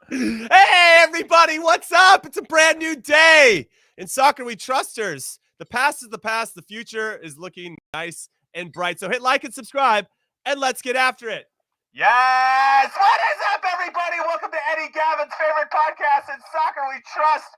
Hey, everybody, what's up? It's a brand new day. In Soccer We Trusters, the past is the past. The future is looking nice and bright. So hit like and subscribe, and let's get after it. Yes! What is up, everybody? Welcome to Eddie Gavin's favorite podcast, In Soccer We Trust.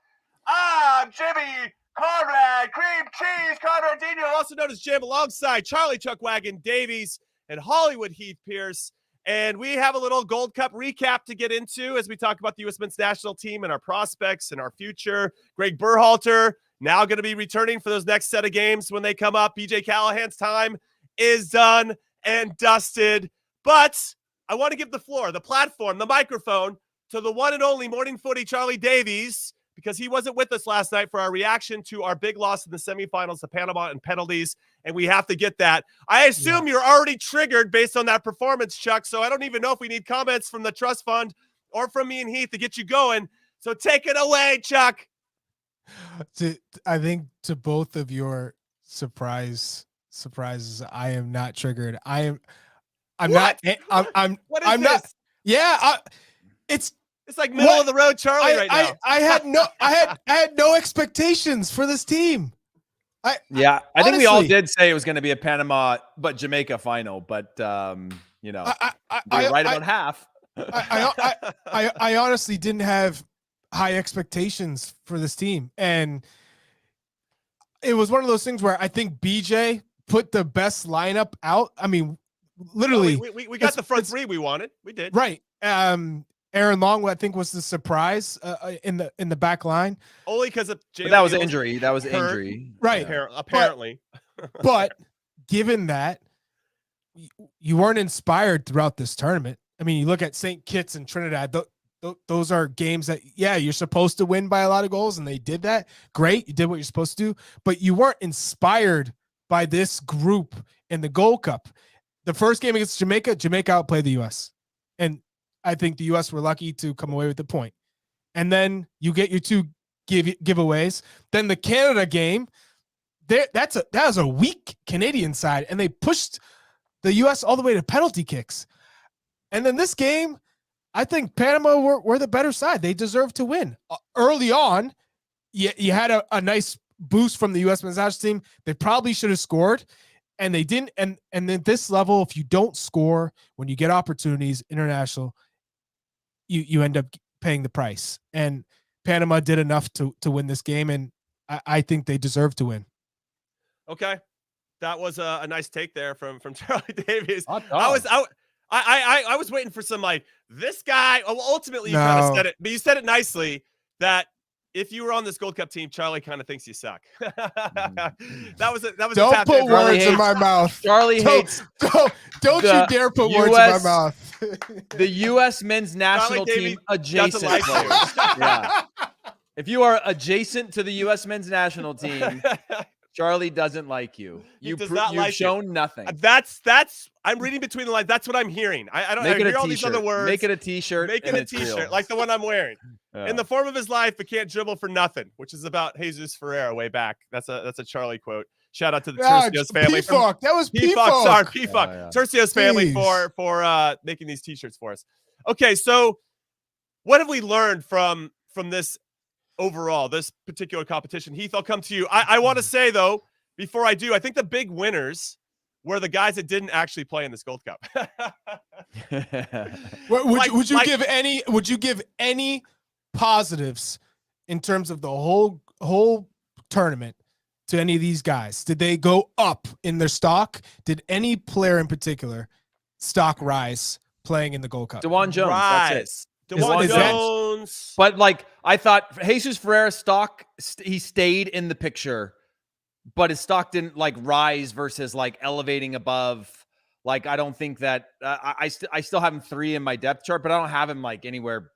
I'm Jimmy Conrad, Cream Cheese Conradino, also known as Jim, alongside Charlie Chuckwagon Davies and Hollywood Heath Pierce. And we have a little Gold Cup recap to get into as we talk about the U.S. men's national team and our prospects and our future. Greg Berhalter now going to be returning for those next set of games when they come up. BJ Callahan's time is done and dusted. But I want to give the floor, the platform, the microphone to the one and only Morning Footy Charlie Davies, because he wasn't with us last night for our reaction to our big loss in the semifinals to Panama and penalties, and we have to get that. I assume you're already triggered based on that performance, Chuck, so I don't even know if we need comments from the Trust Fund or from me and Heath to get you going. So take it away, Chuck. I think to both of your surprises, I am not triggered. I'm what? not. I'm this? not. Yeah, It's like middle of the road Charlie right now. I had no expectations for this team. I think we all did say it was going to be a Panama but Jamaica final, but we're right about half. I honestly didn't have high expectations for this team, and it was one of those things where I think BJ put the best lineup out. I mean, literally, we got the front three we wanted. We did, right. Aaron Long, I think, was the surprise in the back line. Only because of that was an injury. That was an injury, right? Apparently, but given that you weren't inspired throughout this tournament, I mean, you look at St. Kitts and Trinidad. Those are games that you're supposed to win by a lot of goals, and they did that. Great, you did what you're supposed to do, but you weren't inspired by this group in the Gold Cup. The first game against Jamaica outplayed the U.S. and I think the U.S. were lucky to come away with the point. And then you get your two giveaways. Then the Canada game, that was a weak Canadian side, and they pushed the U.S. all the way to penalty kicks. And then this game, I think Panama were the better side. They deserved to win. Early on, you had a nice boost from the U.S. men's national team. They probably should have scored, and they didn't. And at this level, if you don't score when you get opportunities, international, you end up paying the price. And Panama did enough to win this game, and I think they deserve to win. Okay. That was a nice take there from Charlie Davies. I was waiting for some this guy. Ultimately, you kind of said it, but you said it nicely that if you were on this Gold Cup team, Charlie kind of thinks you suck. That was don't put words in my mouth. Charlie hates. Don't you dare put words in my mouth. The U.S. men's national team adjacent like players. Yeah. If you are adjacent to the U.S. men's national team, Charlie doesn't like you. You've shown nothing. I'm reading between the lines. That's what I'm hearing. I don't hear all these other words. Make it a t-shirt. Make it a t-shirt like the one I'm wearing. In the form of his life, but can't dribble for nothing, which is about Jesus Ferreira way back. That's a Charlie quote. Shout out to the Tercios family. That was P-Fuck. Sorry, P-Fuck. Tercios family for making these t-shirts for us. Okay, so what have we learned from this overall, this particular competition? Heath, I'll come to you. I want to say, though, before I do, I think the big winners were the guys that didn't actually play in this Gold Cup. Would you give any positives in terms of the whole tournament to any of these guys? Did they go up in their stock? Did any player in particular stock rise playing in the Gold Cup? DeJuan Jones, that's it. DeJuan Jones. But I thought Jesus Ferreira's stock, he stayed in the picture, but his stock didn't rise versus elevating above. I don't think that I still have him 3 in my depth chart, but I don't have him anywhere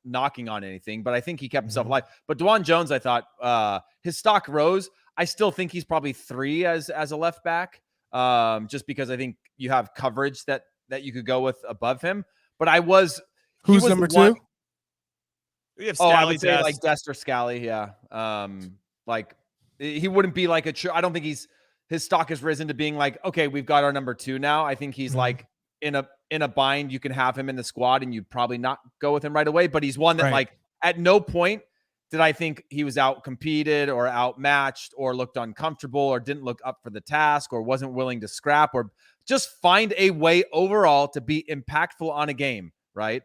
knocking on anything. But I think he kept himself alive. But DeJuan Jones, I thought his stock rose. I still think he's probably 3 as a left back, just because I think you have coverage that you could go with above him. But who's number 2? We have I would say Dest or Scally, yeah. He wouldn't be I don't think his stock has risen to being okay, we've got our number 2 now. I think he's in a in a bind, you can have him in the squad and you'd probably not go with him right away. But he's one that Right. like at no point did I think he was out competed or outmatched or looked uncomfortable or didn't look up for the task or wasn't willing to scrap or just find a way overall to be impactful on a game, right?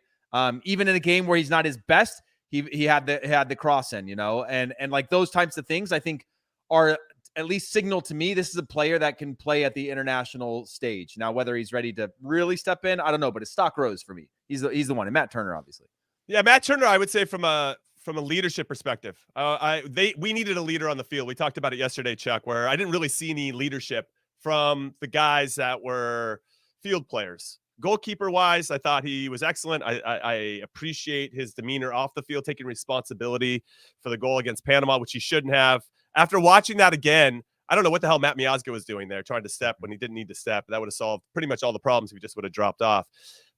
Even in a game where he's not his best, he had the cross in, and like those types of things I think are at least signal to me this is a player that can play at the international stage. Now, whether he's ready to really step in, I don't know, but his stock rose for me. He's the one. And Matt Turner, obviously. Yeah, Matt Turner, I would say from a leadership perspective, we needed a leader on the field. We talked about it yesterday, Chuck, where I didn't really see any leadership from the guys that were field players. Goalkeeper wise, I thought he was excellent. I appreciate his demeanor off the field, taking responsibility for the goal against Panama, which he shouldn't have. After watching that again, I don't know what the hell Matt Miazga was doing there, trying to step when he didn't need to step. That would have solved pretty much all the problems if he just would have dropped off.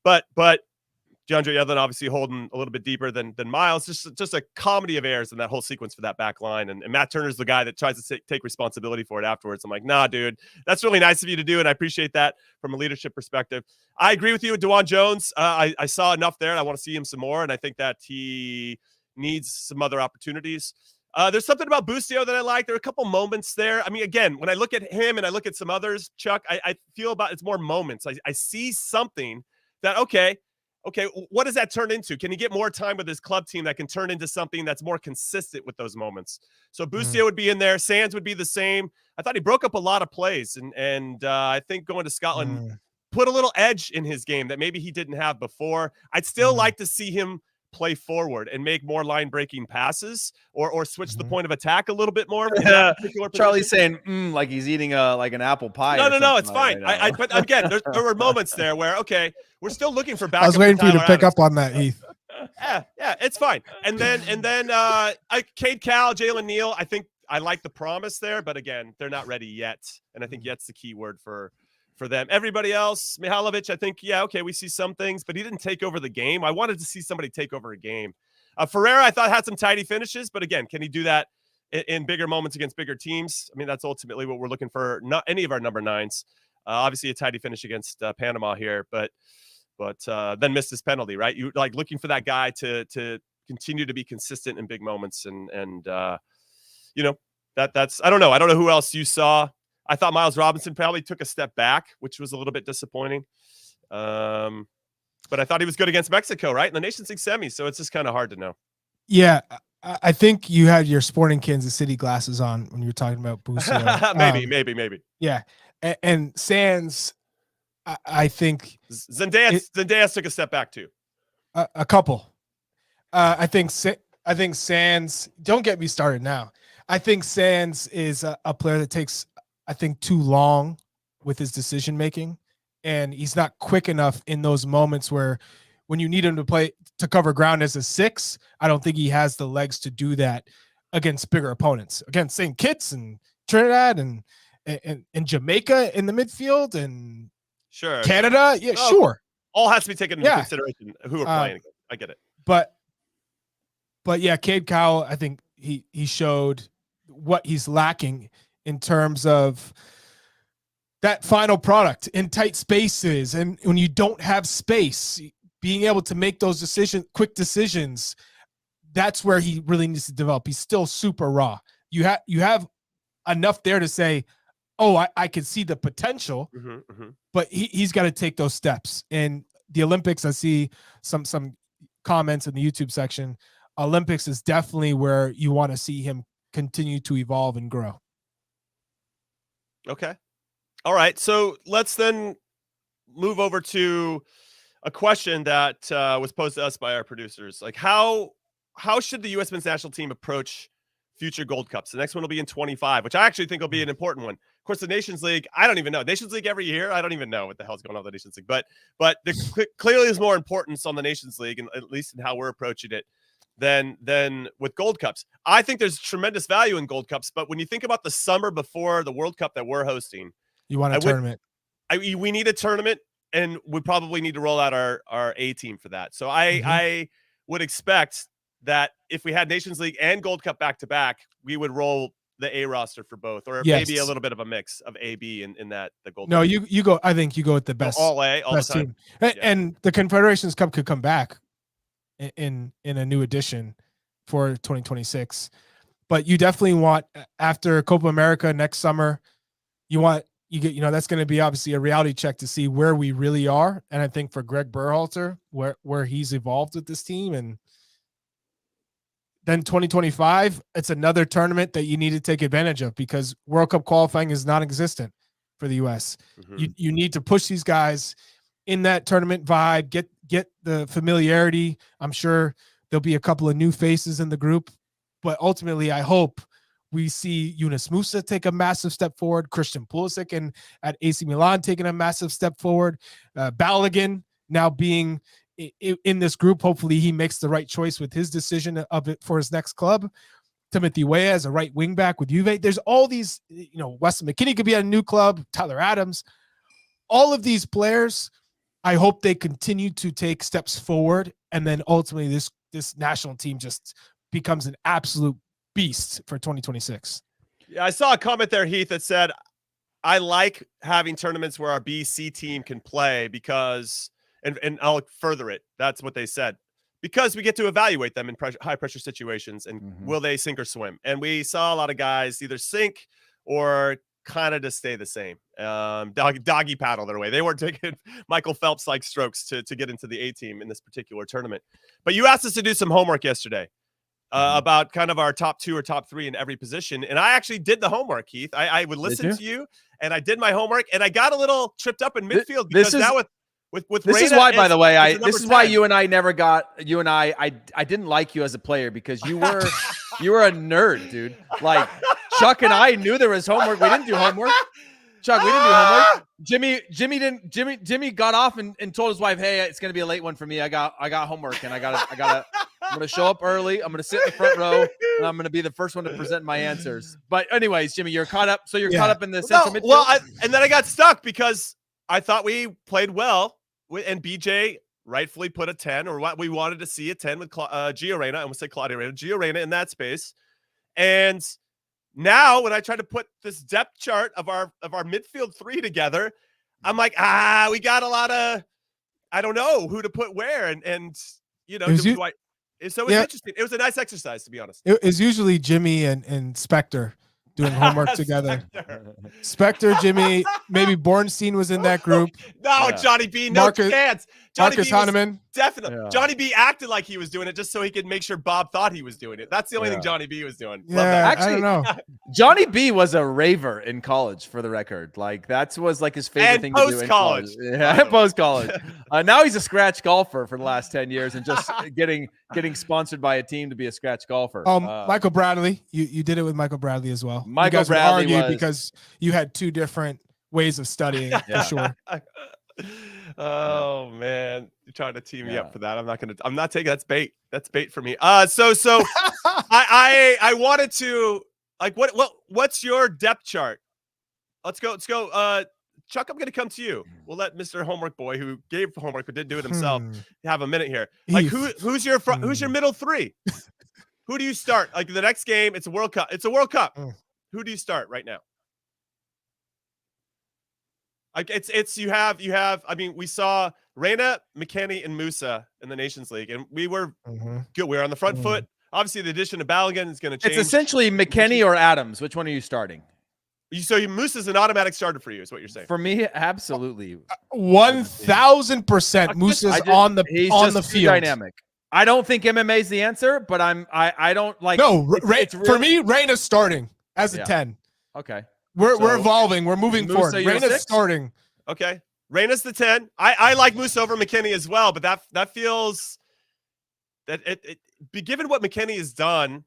But DeAndre Yedlin obviously holding a little bit deeper than Miles. Just a comedy of errors in that whole sequence for that back line. And Matt Turner's the guy that tries to take responsibility for it afterwards. I'm like, nah, dude, that's really nice of you to do, and I appreciate that from a leadership perspective. I agree with you with DeJuan Jones. I saw enough there, and I want to see him some more, and I think that he needs some other opportunities. There's something about Busio that I like. There are a couple moments there. I mean, again, when I look at him and I look at some others, Chuck, I feel about it's more moments. I see something that, okay, what does that turn into? Can he get more time with his club team that can turn into something that's more consistent with those moments? So Busio would be in there. Sands would be the same. I thought he broke up a lot of plays, and I think going to Scotland put a little edge in his game that maybe he didn't have before. I'd still like to see him play forward and make more line-breaking passes or switch the point of attack a little bit more. Charlie's saying, like he's eating like an apple pie. No, it's fine. But again, there were moments there where, okay, we're still looking for backup. I was waiting for you to pick Adams. up on that, Heath. Yeah, it's fine. And then Cade Cal, Jalen Neal, I think I like the promise there, but again, they're not ready yet. And I think yet's the key word for them. Everybody else, Mihailovic, I think, yeah, okay, we see some things, but he didn't take over the game. I wanted to see somebody take over a game. Ferreira, I thought, had some tidy finishes, but again, can he do that in bigger moments against bigger teams? I mean, that's ultimately what we're looking for. Not any of our number nines. Obviously, a tidy finish against Panama here, but then missed his penalty, right? You like looking for that guy to continue to be consistent in big moments, and that's I don't know who else you saw. I thought Miles Robinson probably took a step back, which was a little bit disappointing. But I thought he was good against Mexico, right? In the Nations League semis. So it's just kind of hard to know. Yeah. I think you had your Sporting Kansas City glasses on when you were talking about Busio. Maybe. Yeah. And Sands, I think Zendaya took a step back too. A couple. I think Sands, don't get me started now. I think Sands is a player that takes, I think, too long with his decision making, and he's not quick enough in those moments where when you need him to cover ground as a 6. I don't think he has the legs to do that against bigger opponents, against St. Kitts and Trinidad and Jamaica in the midfield and sure Canada. Yeah, sure. All has to be taken into consideration who are playing against. I get it. But yeah, Cade Cowell, I think he showed what he's lacking in terms of that final product in tight spaces. And when you don't have space, being able to make those quick decisions, that's where he really needs to develop. He's still super raw. You have enough there to say, oh, I can see the potential, but he's got to take those steps. And the Olympics, I see some comments in the YouTube section. Olympics is definitely where you want to see him continue to evolve and grow. Okay. All right. So let's then move over to a question that was posed to us by our producers. Like, how should the U.S. men's national team approach future Gold Cups? The next one will be in 25, which I actually think will be an important one. Of course, the Nations League, I don't even know. Nations League every year, I don't even know what the hell's going on with the Nations League. But clearly there's more importance on the Nations League, and at least in how we're approaching it, than with Gold Cups. I think there's tremendous value in Gold Cups, but when you think about the summer before the World Cup that we're hosting, you want a tournament. We need a tournament, and we probably need to roll out our A team for that. So I would expect that if we had Nations League and Gold Cup back to back, we would roll the A roster for both, or Yes. maybe a little bit of a mix of A, B in that the gold. No, you go. I think you go with the best. All A all best the time. team. Yeah. And the Confederations Cup could come back in a new edition for 2026. But you definitely want, after Copa America next summer, that's going to be obviously a reality check to see where we really are. And I think for Greg Berhalter, where he's evolved with this team, and then 2025, it's another tournament that you need to take advantage of, because World Cup qualifying is non-existent for the U.S. Mm-hmm. You need to push these guys in that tournament vibe, get the familiarity. I'm sure there'll be a couple of new faces in the group, but ultimately I hope we see Yunus Musah take a massive step forward, Christian Pulisic and at AC Milan taking a massive step forward, Balogun now being in this group. Hopefully he makes the right choice with his decision of it for his next club. Timothy Weah as a right wing back with Juve. There's all these, Weston McKennie could be at a new club, Tyler Adams, all of these players. I hope they continue to take steps forward, and then ultimately this national team just becomes an absolute beast for 2026. Yeah, I saw a comment there, Heath, that said, I like having tournaments where our BC team can play because, and I'll further it. That's what they said. Because we get to evaluate them in high pressure situations, and will they sink or swim? And we saw a lot of guys either sink or kind of just stay the same. Doggy paddle their way. They weren't taking Michael Phelps like strokes to get into the A team in this particular tournament. But you asked us to do some homework yesterday about kind of our top 2 or top 3 in every position. And I actually did the homework, Heath. I would listen to you, and I did my homework, and I got a little tripped up in midfield because now with this Reina is why, by the way, this is why you and I never got you and I didn't like you as a player, because you were a nerd, dude. Like Chuck and I knew there was homework. We didn't do homework. Chuck, we didn't do homework. Jimmy got off and told his wife, "Hey, it's gonna be a late one for me. I got homework, and I'm gonna show up early. I'm gonna sit in the front row, and I'm gonna be the first one to present my answers." But anyways, Jimmy, you're caught up. So you're caught up in the central midfield. Well, and then I got stuck because I thought we played well, and BJ rightfully put a 10, or what we wanted to see a 10 with Gio Reyna. I almost said Claudio Reyna, Gio Reyna in that space. And now when I try to put this depth chart of our midfield 3 together, I'm like, we got a lot of, I don't know who to put where, and so it's interesting. It was a nice exercise, to be honest. It's usually Jimmy and Spectre doing homework together. Spectre, Jimmy, maybe Bornstein was in that group. No, Johnny B, no chance. Marcus Hahnemann. Definitely. Yeah. Johnny B acted like he was doing it just so he could make sure Bob thought he was doing it. That's the only thing Johnny B was doing. Yeah, love that. Actually, I don't know. Johnny B was a raver in college, for the record. Like that was like his favorite thing to do in college. Yeah, post-college. Now he's a scratch golfer for the last 10 years and just getting sponsored by a team to be a scratch golfer. Michael Bradley. You did it with Michael Bradley as well. Michael Bradley was, because you had 2 different ways of studying for sure. Oh man, you're trying to tee me up for that. I'm not taking, that's bait. That's bait for me. So I wanted to, like, what's your depth chart? Let's go. Chuck, I'm going to come to you. We'll let Mr. Homework Boy, who gave homework but didn't do it himself, have a minute here. Like, who's your middle 3? Who do you start? Like the next game, it's a World Cup. Who do you start right now? Like you have. I mean, we saw Reyna, McKennie, and Musah in the Nations League, and we were good. We were on the front foot. Obviously, the addition of Balogun is going to change. It's essentially McKennie or Adams. Which one are you starting? So Musah's an automatic starter for you, is what you're saying? For me, absolutely. 1,000% Musah's on the field. Dynamic. I don't think MMA is the answer, but I don't like. No, for me, Reyna's starting as a 10. Okay. We're evolving. We're moving forward. Reyna's starting. Okay. Reyna's the 10. I like Musah over McKennie as well, but that feels that it given what McKennie has done,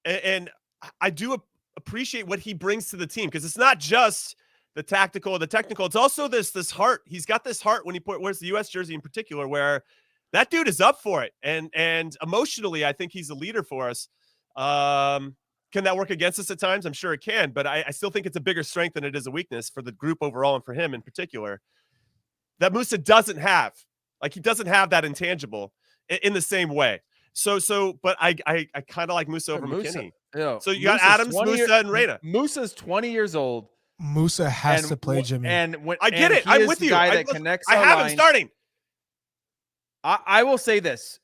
and I do appreciate what he brings to the team, because it's not just the tactical or the technical. It's also this heart. He's got this heart when he wears the U.S. jersey in particular, where that dude is up for it. And emotionally, I think he's a leader for us. Can that work against us at times? I'm sure it can, but I still think it's a bigger strength than it is a weakness for the group overall, and for him in particular, that Musah doesn't have. Like, he doesn't have that intangible in the same way. But I kind of like Musah over McKinney. Yo, So you got Adams, Musah, and Reyna. Musah's 20 years old. Musah has to play Jimmy. I get it. I'm with you. I have him starting. I will say this.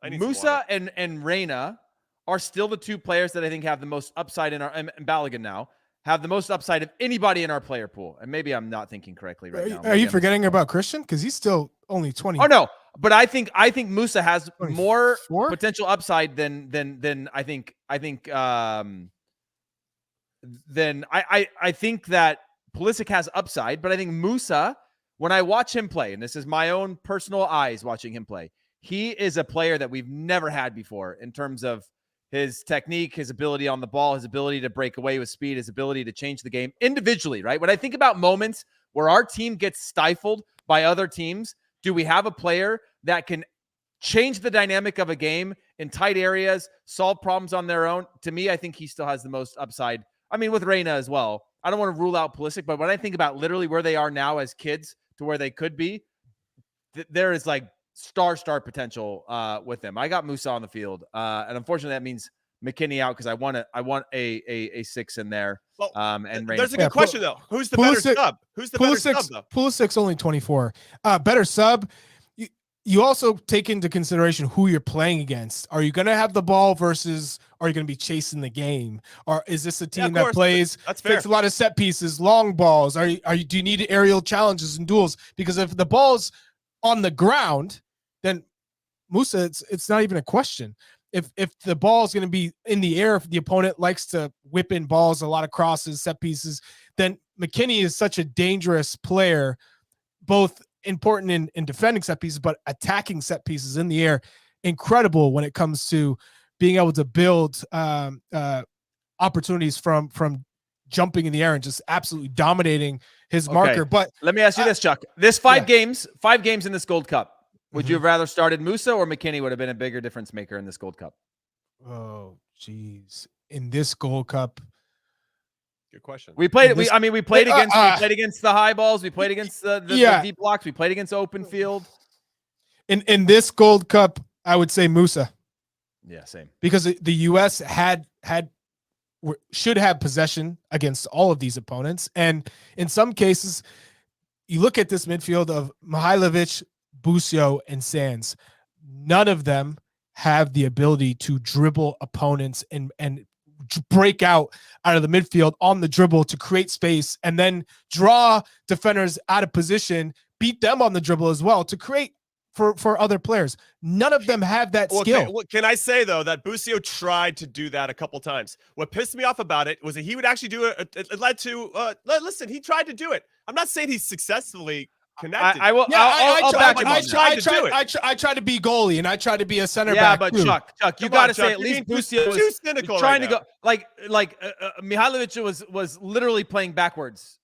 Musah and Reyna are still the two players that I think have the most upside in our, and Balogun now, have the most upside of anybody in our player pool. And maybe I'm not thinking correctly right now. Are you forgetting about Christian? Because he's still only 20. Oh, no. But I think Musah has 24? more potential upside than I think that Pulisic has upside, but I think Musah, when I watch him play, and this is my own personal eyes watching him play, he is a player that we've never had before in terms of his technique, his ability on the ball, his ability to break away with speed, his ability to change the game individually, right? When I think about moments where our team gets stifled by other teams, do we have a player that can change the dynamic of a game in tight areas, solve problems on their own? To me, I think he still has the most upside. I mean, with Reyna as well. I don't want to rule out Pulisic, but when I think about literally where they are now as kids to where they could be, there is like star potential with them. I got Musah on the field, and unfortunately that means McKinney out because I want a 6 in there. Well, and there's a good question though. Who's the better sub? Who's the better sub though? Pulisic's only 24. Better sub. You also take into consideration who you're playing against. Are you going to have the ball versus are you going to be chasing the game? Or is this a team that plays takes a lot of set pieces, long balls? Do you need aerial challenges and duels? Because if the ball's on the ground, then Musah, it's not even a question. If the ball is going to be in the air, if the opponent likes to whip in balls, a lot of crosses, set pieces, then McKinney is such a dangerous player, both important in defending set pieces, but attacking set pieces in the air, incredible when it comes to being able to build opportunities from jumping in the air and just absolutely dominating his marker. But let me ask you this, Chuck. This five games in this Gold Cup. Would you have rather started Musah or McKinney would have been a bigger difference maker in this Gold Cup? Oh, geez. In this Gold Cup. Good question. We played against the high balls. We played against the deep blocks. We played against the open field. In this Gold Cup, I would say Musah. Yeah, same. Because the U.S. should have possession against all of these opponents. And in some cases, you look at this midfield of Mihailovic, Busio, and Sands. None of them have the ability to dribble opponents and break out of the midfield on the dribble to create space and then draw defenders out of position, beat them on the dribble as well to create for other players. None of them have that skill. Can I say, though, that Busio tried to do that a couple times. What pissed me off about it was that he would actually do it. It led to, listen, he tried to do it. I'm not saying he's successfully connected. I try to be goalie and I try to be a center Yeah, back. but too. Chuck, you got to say at least Busio was cynical trying to go like Mihailovic was literally playing backwards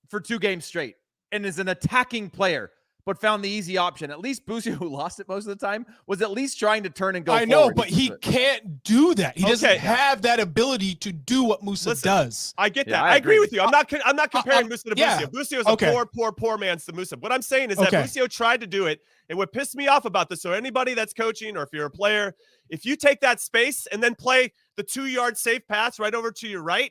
for 2 games straight and is an attacking player, but found the easy option. At least Busio, who lost it most of the time, was at least trying to turn and go. I know, but he can't do that. He doesn't have that ability to do what Musah does. I get that. I agree with you. I'm not comparing Musah to Busio. Busio is a poor man's to Musah. What I'm saying is that Busio tried to do it, and what pissed me off about this, so anybody that's coaching or if you're a player, if you take that space and then play the 2-yard safe pass right over to your right,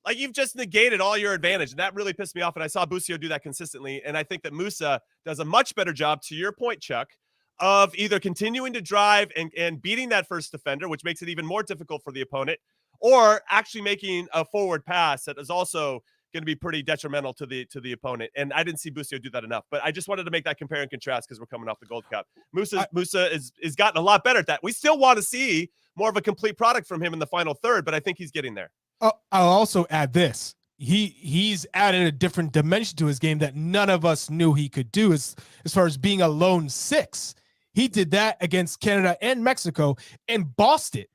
like you've just negated all your advantage. And that really pissed me off. And I saw Busio do that consistently. And I think that Musah does a much better job, to your point, Chuck, of either continuing to drive and beating that first defender, which makes it even more difficult for the opponent, or actually making a forward pass that is also going to be pretty detrimental to the opponent. And I didn't see Busio do that enough. But I just wanted to make that compare and contrast because we're coming off the Gold Cup. Musah is gotten a lot better at that. We still want to see more of a complete product from him in the final third, but I think he's getting there. I'll also add this. He's added a different dimension to his game that none of us knew he could do as far as being a lone 6. He did that against Canada and Mexico and bossed it.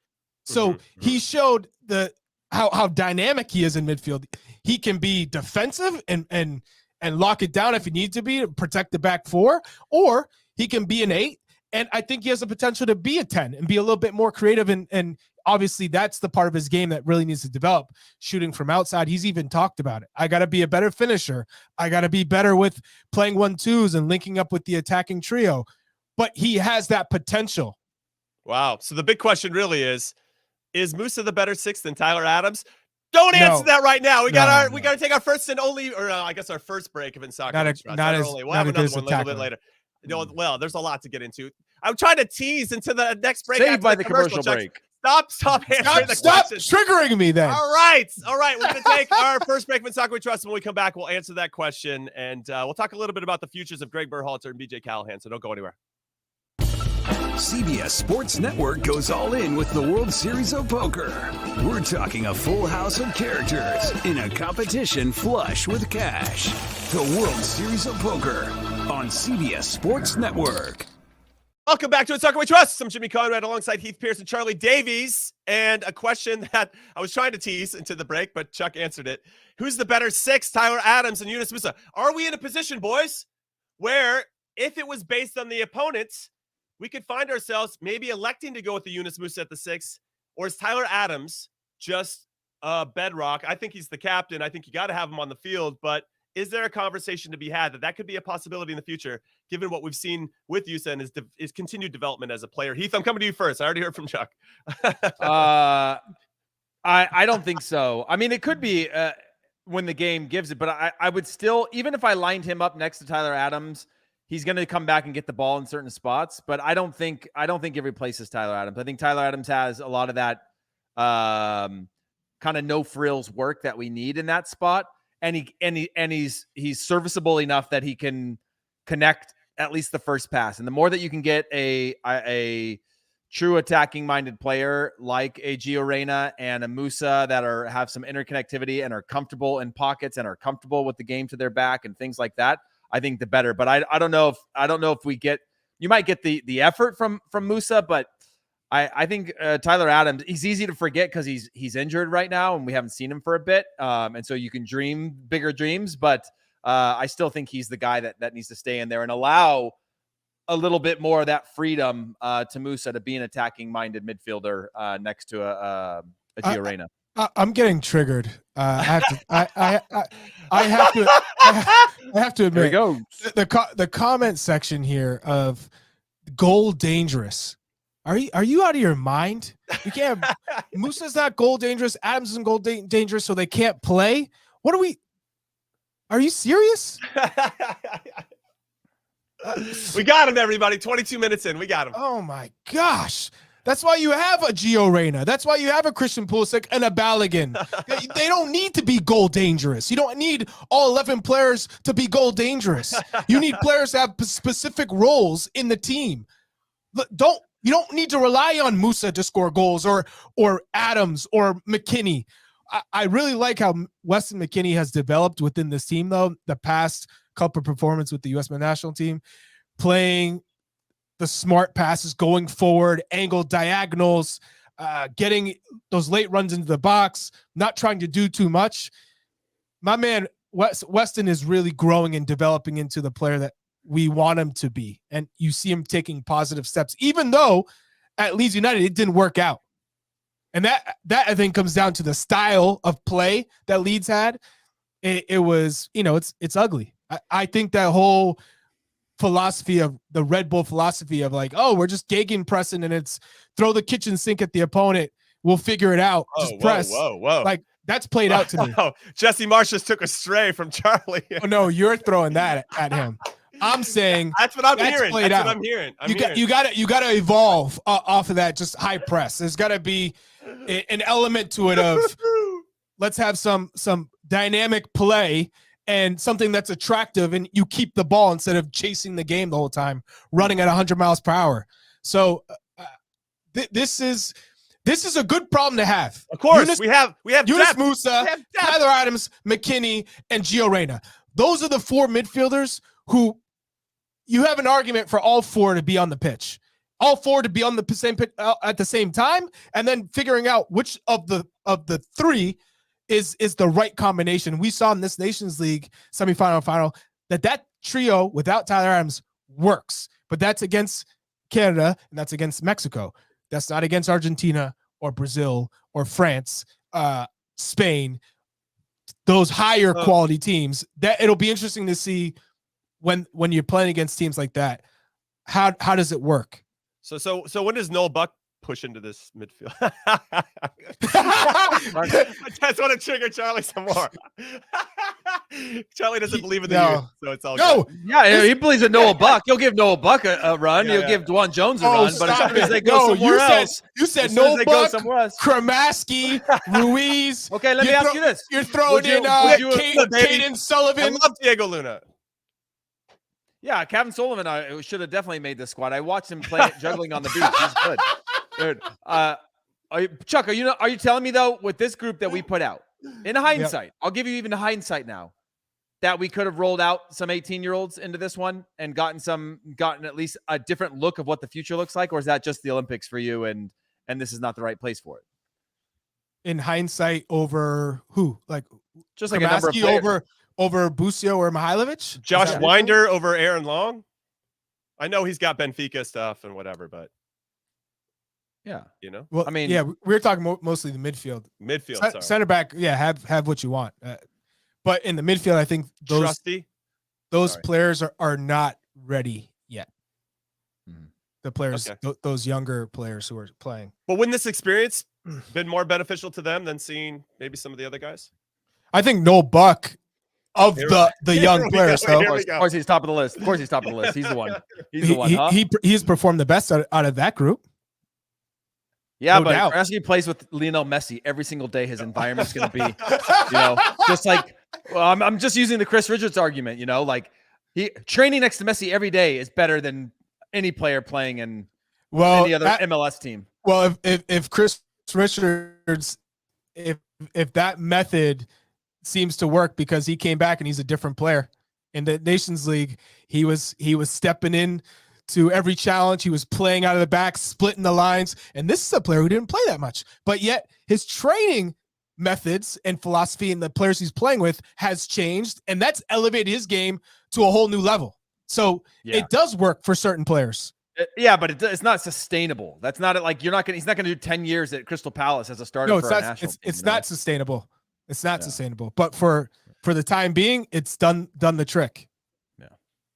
So he showed how dynamic he is in midfield. He can be defensive and lock it down if he needs to be to protect the back 4, or he can be an 8. And I think he has the potential to be a 10 and be a little bit more creative. And obviously that's the part of his game that really needs to develop, shooting from outside. He's even talked about it. I got to be a better finisher. I got to be better with playing 1-2s and linking up with the attacking trio. but he has that potential. Wow. So the big question really is Musah the better 6 than Tyler Adams? Don't answer that right now. We got to take our first and only, or I guess our first break of In Soccer. We'll have another one a little bit later. Well, there's a lot to get into. I'm trying to tease into the next break. Saved by the commercial break. Stop answering the question. Stop triggering me then. All right. We're going to take our first break with Soccer We Trust. When we come back, we'll answer that question. And we'll talk a little bit about the futures of Greg Berhalter and BJ Callahan. So don't go anywhere. CBS Sports Network goes all in with the World Series of Poker. We're talking a full house of characters in a competition flush with cash. The World Series of Poker on CBS Sports Network. Welcome back to In Soccer We Trust. I'm Jimmy Conrad alongside Heath Pierce and Charlie Davies. And a question that I was trying to tease into the break, but Chuck answered it. Who's the better 6, Tyler Adams and Yunus Musah? Are we in a position, boys, where if it was based on the opponents, we could find ourselves maybe electing to go with the Yunus Musah at the 6, or is Tyler Adams just a bedrock? I think he's the captain. I think you got to have him on the field, but is there a conversation to be had that could be a possibility in the future, given what we've seen with Musah and his continued development as a player? Heath, I'm coming to you first. I already heard from Chuck. I don't think so. I mean, it could be when the game gives it, but I would still, even if I lined him up next to Tyler Adams, he's going to come back and get the ball in certain spots, but I don't think it replaces Tyler Adams. I think Tyler Adams has a lot of that kind of no frills work that we need in that spot, and he's serviceable enough that he can connect at least the first pass. And the more that you can get a true attacking minded player like a Gio Reyna and a Musah that have some interconnectivity and are comfortable in pockets and are comfortable with the game to their back and things like that, I think the better. But I don't know if we get, you might get the effort from Musah, but I think Tyler Adams, he's easy to forget because he's injured right now and we haven't seen him for a bit. And so you can dream bigger dreams, but I still think he's the guy that needs to stay in there and allow a little bit more of that freedom to Musah to be an attacking minded midfielder next to a Gio Reyna. I'm getting triggered. I have to admit, There he goes. The comment section here of goal dangerous. Are you out of your mind? You can't. Musah's not goal dangerous. Adams isn't goal dangerous, so they can't play. What are we? Are you serious? We got him, everybody. 22 minutes in, we got him. Oh my gosh. That's why you have a Gio Reyna. That's why you have a Christian Pulisic and a Balogun. They don't need to be goal dangerous. You don't need all 11 players to be goal dangerous. You need players to have specific roles in the team. You don't need to rely on Musah to score goals or Adams or McKinney. I really like how Weston McKinney has developed within this team, though, the past couple of performances with the USMNT national team, playing the smart passes, going forward, angled diagonals, getting those late runs into the box, not trying to do too much. My man, Weston is really growing and developing into the player that we want him to be. And you see him taking positive steps, even though at Leeds United, it didn't work out. And that I think comes down to the style of play that Leeds had. It was, it's ugly. I think that whole philosophy of the Red Bull philosophy of like, oh, we're just gegenpressing and it's throw the kitchen sink at the opponent. We'll figure it out. Just press. Whoa. Like that's played out to me. Jesse Marsh just took a stray from Charlie. Oh, no, you're throwing that at him. I'm saying that's what I'm hearing. What I'm hearing. You got to evolve off of that. Just high press. There's got to be an element to it of let's have some dynamic play and something that's attractive, and you keep the ball instead of chasing the game the whole time, running at 100 miles per hour. So this is a good problem to have. Of course, we have Yunus Musah, Tyler Adams, McKinney, and Gio Reyna. Those are the 4 midfielders who you have an argument for all 4 to be on the pitch. All 4 to be on the same pitch at the same time, and then figuring out which of the 3 is the right combination. We saw in this Nations League semifinal final that trio without Tyler Adams works, but that's against Canada and that's against Mexico. That's not against Argentina or Brazil or France, Spain, those higher quality teams. That it'll be interesting to see when you're playing against teams like that, how does it work? So when does Noel Buck push into this midfield? I just want to trigger Charlie some more. Charlie doesn't believe in the youth, so it's all good. Yeah, he believes in Noah Buck. He'll give Noah Buck a run. He'll give Dwan Jones a run. But as soon as they go somewhere else, you said Noah Buck, Kramaski, Ruiz. Okay, let me ask you this: you're throwing in Caden Sullivan. I love Diego Luna. Yeah, Kevin Sullivan. I should have definitely made this squad. I watched him play juggling on the beach. He's good, dude. Chuck, are you telling me though, with this group that we put out, in hindsight, I'll give you even hindsight now, that we could have rolled out some 18-year-olds into this one and gotten at least a different look of what the future looks like, or is that just the Olympics for you and this is not the right place for it? In hindsight, over who? Like just like a number of players. over Busio or Mihailovic? Josh Winder over Aaron Long? I know he's got Benfica stuff and whatever, but yeah, Well, I mean, we were talking mostly the midfield. Sorry. Center back, have what you want. But in the midfield, I think those players are not ready yet. Mm-hmm. The players, those younger players who are playing. But wouldn't this experience been more beneficial to them than seeing maybe some of the other guys? I think Noel Buck of the young players, though. Of course, he's top of the list. He's the one. He's the one. He's performed the best out of that group. Yeah, but as he plays with Lionel Messi every single day, his environment's going to be, just like. Well, I'm just using the Chris Richards argument. Like training next to Messi every day is better than any player playing in any other MLS team. Well, if Chris Richards, if that method seems to work because he came back and he's a different player in the Nations League, he was stepping in to every challenge. He was playing out of the back, splitting the lines. And this is a player who didn't play that much, but yet his training methods and philosophy and the players he's playing with has changed. And that's elevated his game to a whole new level. So it does work for certain players. Yeah, but it's not sustainable. That's not like he's not going to do 10 years at Crystal Palace as a starter. No, it's not sustainable. It's not sustainable. But for the time being, it's done the trick. Yeah.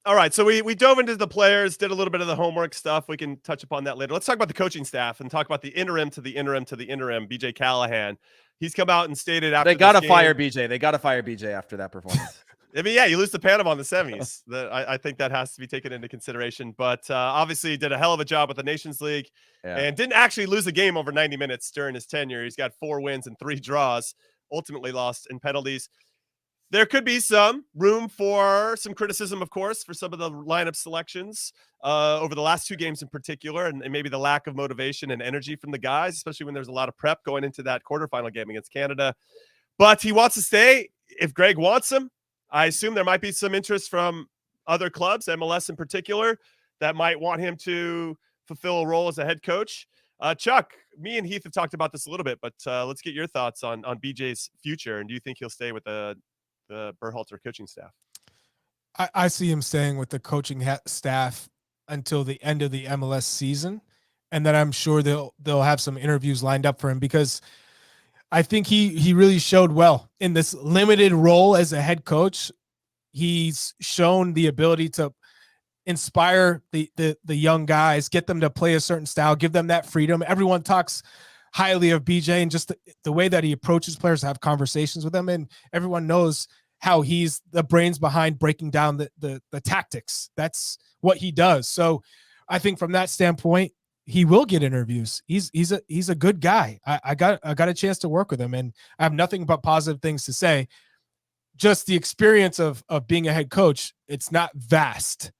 All right. So we dove into the players, did a little bit of the homework stuff. We can touch upon that later. Let's talk about the coaching staff and talk about the interim to the interim to the interim, BJ Callahan. He's come out and stated after they got to fire BJ. They got to fire BJ after that performance. I mean, you lose to Panama in the semis. I think that has to be taken into consideration. But obviously, did a hell of a job with the Nations League and didn't actually lose a game over 90 minutes during his tenure. He's got 4 wins and 3 draws, ultimately lost in penalties. There could be some room for some criticism, of course, for some of the lineup selections over the last 2 games in particular, and maybe the lack of motivation and energy from the guys, especially when there's a lot of prep going into that quarterfinal game against Canada. But he wants to stay. If Greg wants him, I assume there might be some interest from other clubs, MLS in particular, that might want him to fulfill a role as a head coach. Chuck, me and Heath have talked about this a little bit, but let's get your thoughts on BJ's future. And do you think he'll stay with the Berhalter coaching staff? I see him staying with the coaching staff until the end of the MLS season. And then I'm sure they'll have some interviews lined up for him, because I think he really showed well in this limited role as a head coach. He's shown the ability to inspire the young guys, get them to play a certain style, give them that freedom. Everyone talks highly of BJ and just the way that he approaches players, have conversations with them, and everyone knows how he's the brains behind breaking down the tactics. That's what he does. So I think from that standpoint, he will get interviews. He's a good guy. I got a chance to work with him, and I have nothing but positive things to say. Just the experience of being a head coach, it's not vast.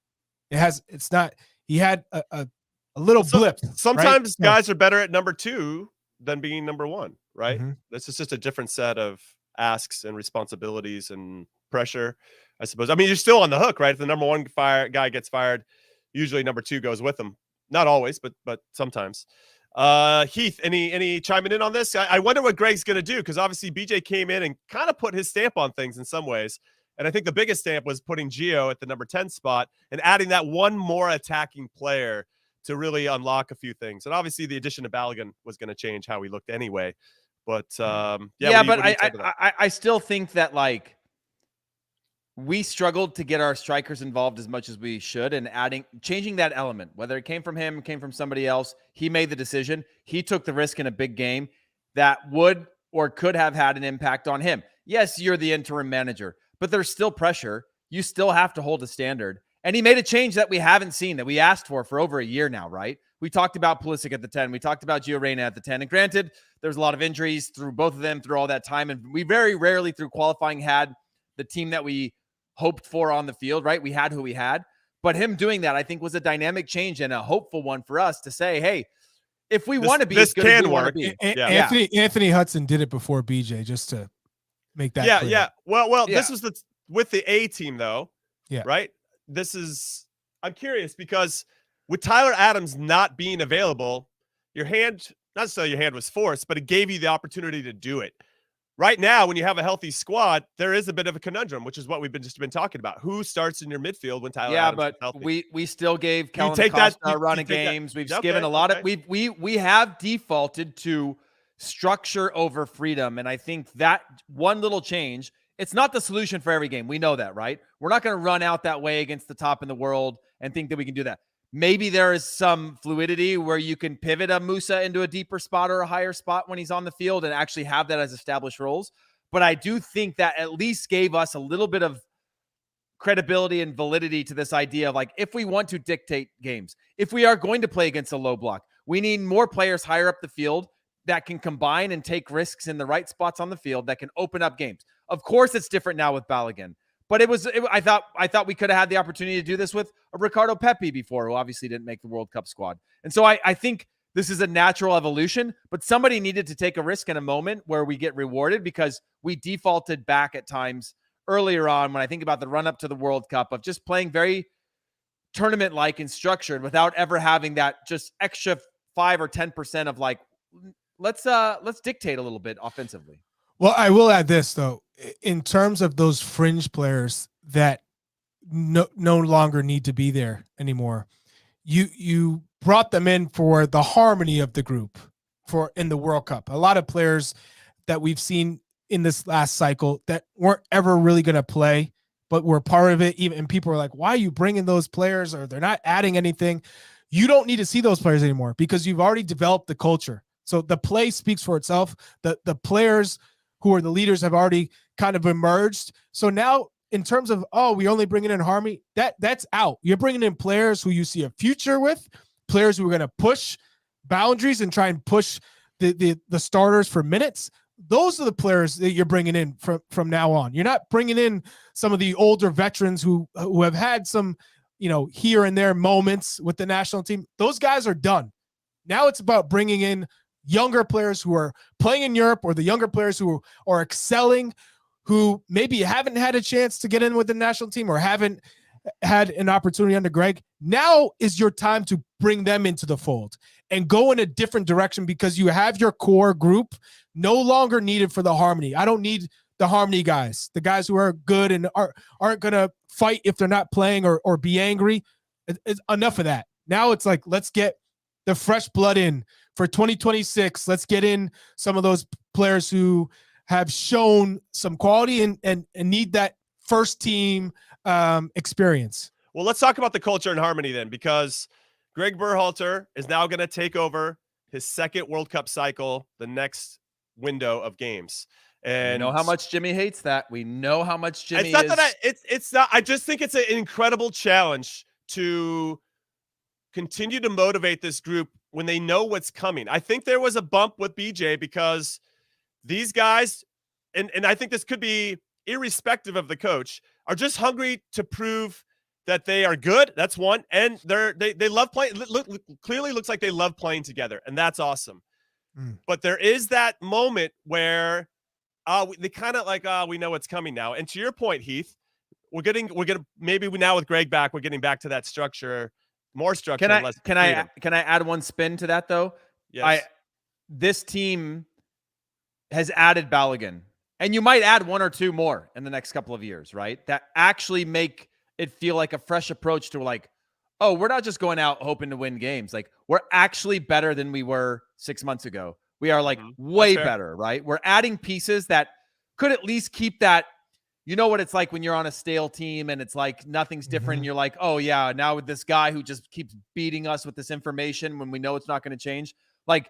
It's not. He had a little blip. Sometimes guys are better at number 2 than being number 1, right? Mm-hmm. This is just a different set of asks and responsibilities and pressure, I suppose. I mean, you're still on the hook, right? If the number 1 guy gets fired, usually number 2 goes with him. Not always, but sometimes. Heath, any chiming in on this? I wonder what Greg's going to do, because obviously BJ came in and kind of put his stamp on things in some ways. And I think the biggest stamp was putting Gio at the number 10 spot and adding that one more attacking player to really unlock a few things. And obviously the addition of Balogun was going to change how he looked anyway. But I still think that, like, we struggled to get our strikers involved as much as we should, and changing that element, whether it came from him, came from somebody else. He made the decision. He took the risk in a big game that would or could have had an impact on him. Yes, you're the interim manager, but there's still pressure. You still have to hold a standard. And he made a change that we haven't seen, that we asked for over a year now, right? We talked about Pulisic at the 10. We talked about Gio Reyna at the 10. And granted, there's a lot of injuries through both of them through all that time. And we very rarely through qualifying had the team that we hoped for on the field, right? We had who we had. But him doing that, I think, was a dynamic change and a hopeful one for us to say, hey, if we want to be as good as we want to be. Anthony Hudson did it before BJ, just to make that clear. Yeah. Well, this was with the A team, though. Yeah. Right? I'm curious because with Tyler Adams not being available, not necessarily your hand was forced, but it gave you the opportunity to do it. Right now, when you have a healthy squad, there is a bit of a conundrum, which is what we've been talking about. Who starts in your midfield when Tyler Adams is healthy? we still gave Kellen Acosta a run of games. We've given a lot of we have defaulted to structure over freedom, and I think that one little change, it's not the solution for every game. We know that, right? We're not going to run out that way against the top in the world and think that we can do that. Maybe there is some fluidity where you can pivot a Musah into a deeper spot or a higher spot when he's on the field and actually have that as established roles. But I do think that at least gave us a little bit of credibility and validity to this idea of, like, if we want to dictate games, if we are going to play against a low block, we need more players higher up the field that can combine and take risks in the right spots on the field that can open up games. Of course, it's different now with Balogun. But I thought we could have had the opportunity to do this with a Ricardo Pepi before, who obviously didn't make the World Cup squad. And so I think this is a natural evolution, but somebody needed to take a risk in a moment where we get rewarded, because we defaulted back at times earlier on when I think about the run up to the World Cup of just playing very tournament-like and structured without ever having that just extra 5 or 10% of, like, let's dictate a little bit offensively. Well, I will add this, though, in terms of those fringe players that no longer need to be there anymore. You brought them in for the harmony of the group in the World Cup. A lot of players that we've seen in this last cycle that weren't ever really going to play, but were part of it. And people are like, why are you bringing those players? Or they're not adding anything. You don't need to see those players anymore because you've already developed the culture. So the play speaks for itself. The players who are the leaders have already kind of emerged. So now in terms of, we only bringing in harmony, that's out. You're bringing in players who you see a future with, players who are going to push boundaries and try and push the starters for minutes. Those are the players that you're bringing in from now on. You're not bringing in some of the older veterans who have had some, here and there moments with the national team. Those guys are done. Now it's about bringing in younger players who are playing in Europe, or the younger players who are excelling, who maybe haven't had a chance to get in with the national team or haven't had an opportunity under Greg. Now is your time to bring them into the fold and go in a different direction, because you have your core group no longer needed for the harmony. I don't need the harmony guys, the guys who are good and aren't going to fight if they're not playing or be angry. It's enough of that. Now it's like, let's get the fresh blood in for 2026. Let's get in some of those players who have shown some quality and need that first team experience. Well, let's talk about the culture and harmony then, because Greg Berhalter is now going to take over his second World Cup cycle, the next window of games. And we know how much Jimmy hates that. We know how much Jimmy it's not that it's not. I just think it's an incredible challenge to continue to motivate this group when they know what's coming. I think there was a bump with BJ because these guys, and I think this could be irrespective of the coach, are just hungry to prove that they are good. That's one. And they love playing. Clearly looks like they love playing together, and that's awesome. But there is that moment where they kind of like, we know what's coming now. And to your point, Heath, we're gonna maybe now with Greg back, we're getting back to that structure, more structure. Can I add one spin to that though? Yes. This team has added Balogun, and you might add one or two more in the next couple of years, right? That actually make it feel like a fresh approach to, like, oh, we're not just going out hoping to win games. Like, we're actually better than we were 6 months ago. We are like way better, right? We're adding pieces that could at least keep that you know what it's like when you're on a stale team and it's like nothing's different. And you're like, oh yeah, now with this guy who just keeps beating us with this information when we know it's not going to change, like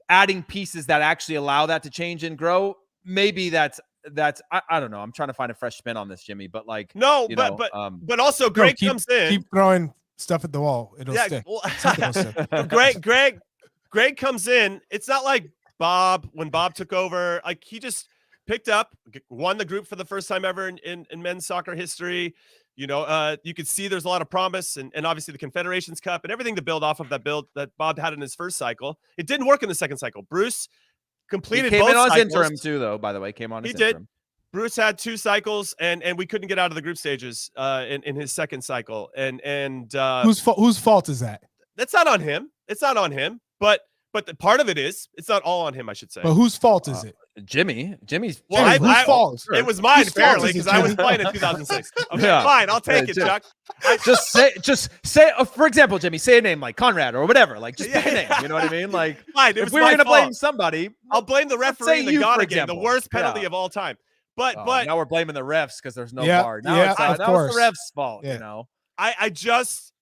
adding pieces that actually allow that to change and grow. Maybe that's I don't know. I'm trying to find a fresh spin on this, Jimmy, but like, no, you but know, but also Greg comes in. Keep throwing stuff at the wall. It'll stick. Well, Something will stick. Greg comes in. It's not like when Bob took over, like he just picked up, won the group for the first time ever in men's soccer history. You know, you could see there's a lot of promise, and obviously the Confederations Cup and everything to build off of that build that Bob had in his first cycle. It didn't work in the second cycle. Bruce completed he came both in on his cycles. interim too, though. By the way, came on. His interim. Did. Bruce had 2 cycles, and we couldn't get out of the group stages in his second cycle. And whose fault is that? That's not on him. It's not on him. But the part of it is, it's not all on him, I should say. But whose fault is it? Jimmy's. Well, whose fault? It was mine, Whose fault apparently, is it, because I was Jimmy? playing in 2006. Okay, Yeah. fine. I'll take it, Jim. Chuck. Just say, for example, Jimmy, say a name like Conrad or whatever. Like, just pick a name. You know what I mean? Like, Fine. It if was we were my going to fault. blame somebody, I'll blame the let's referee say in the you, for Ghana game, the example. worst penalty Yeah. of all time. But now we're blaming the refs because there's no Yeah, VAR. Now yeah, it's of now course. it's the refs' fault. Yeah. You know. I just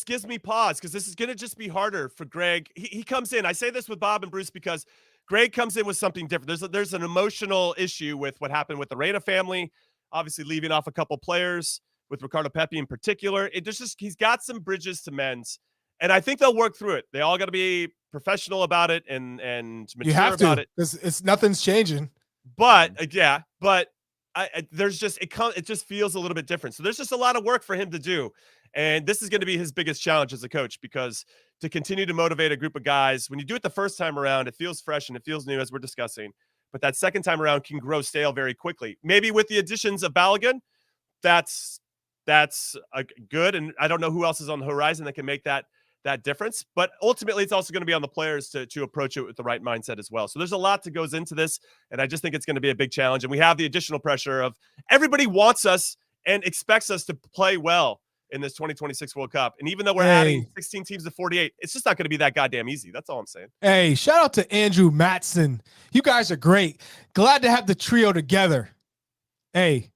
gives me pause because this is going to just be harder for Greg. He comes in. I say this with Bob and Bruce because Greg comes in with something different. There's an emotional issue with what happened with the Reina family, obviously leaving off a couple players with Ricardo Pepi in particular. He's got some bridges to mend, and I think they'll work through it. They all got to be professional about it and mature You have about to, it. because it's nothing's changing. But it just feels a little bit different. So there's just a lot of work for him to do. And this is going to be his biggest challenge as a coach, because to continue to motivate a group of guys, when you do it the first time around, it feels fresh and it feels new, as we're discussing. But that second time around can grow stale very quickly. Maybe with the additions of Balogun, that's good. And I don't know who else is on the horizon that can make that difference. But ultimately, it's also going to be on the players to approach it with the right mindset as well. So there's a lot that goes into this, and I just think it's going to be a big challenge. And we have the additional pressure of everybody wants us and expects us to play well in this 2026 World Cup. And even though we're adding 16 teams to 48, it's just not going to be that goddamn easy. That's all I'm saying. Hey, shout out to Andrew Matson. You guys are great. Glad to have the trio together. Hey,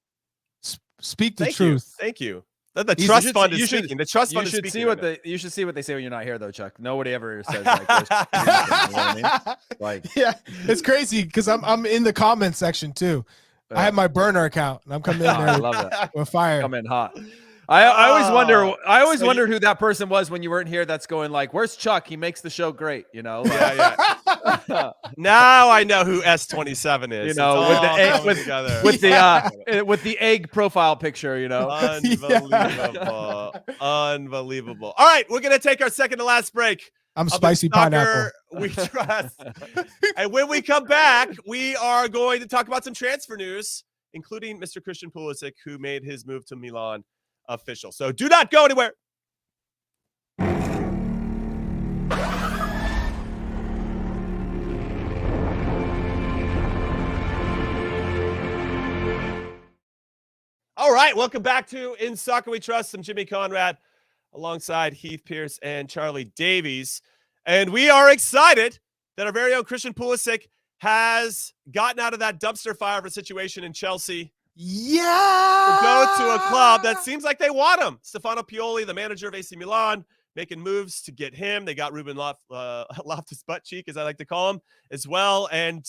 speak the truth. Thank you. The trust fund is speaking. The trust fund is speaking. You should see what they say when you're not here, though, Chuck. Nobody ever says like this. You know what I mean? Like, yeah, it's crazy because I'm in the comment section too. I have my burner account and I'm coming in there. I love that. With fire. Come in hot. I always wondered who that person was when you weren't here. That's going like, "Where's Chuck? He makes the show great." You know. Like, yeah. Now I know who S27 is. You know, with the egg profile picture. You know, unbelievable, unbelievable. All right, we're gonna take our second to last break. I'm spicy pineapple. We trust. And when we come back, we are going to talk about some transfer news, including Mr. Christian Pulisic, who made his move to Milan official. So do not go anywhere. All right, welcome back to In Soccer We Trust. I'm Jimmy Conrad alongside Heath Pierce and Charlie Davies. And we are excited that our very own Christian Pulisic has gotten out of that dumpster fire of a situation in Chelsea. Yeah. To go to a club that seems like they want him. Stefano Pioli, the manager of AC Milan, making moves to get him. They got Ruben Loftus Buttcheek, as I like to call him, as well. And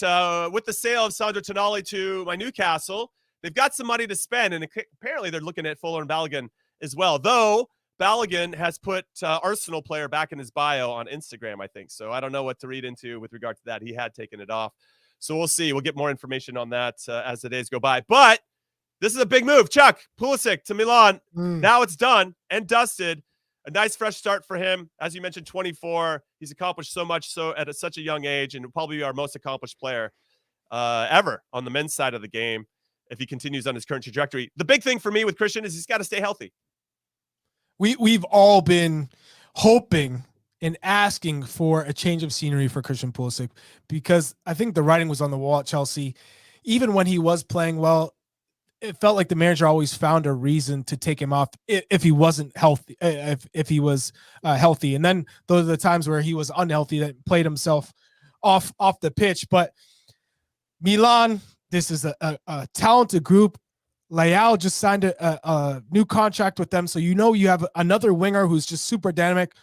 with the sale of Sandro Tonali to my Newcastle, they've got some money to spend. And apparently they're looking at Fuller and Balogun as well. Though Balogun has put Arsenal player back in his bio on Instagram, I think. So I don't know what to read into with regard to that. He had taken it off. So we'll see. We'll get more information on that as the days go by. But this is a big move. Chuck, Pulisic to Milan. Now it's done and dusted. A nice fresh start for him. As you mentioned, 24. He's accomplished so much so at such a young age, and probably our most accomplished player ever on the men's side of the game if he continues on his current trajectory. The big thing for me with Christian is he's got to stay healthy. We've all been hoping and asking for a change of scenery for Christian Pulisic, because I think the writing was on the wall at Chelsea. Even when he was playing well, it felt like the manager always found a reason to take him off if he wasn't healthy, if he was healthy. And then those are the times where he was unhealthy that played himself off the pitch. But Milan, this is a talented group. Leao just signed a new contract with them. So, you have another winger who's just super dynamic,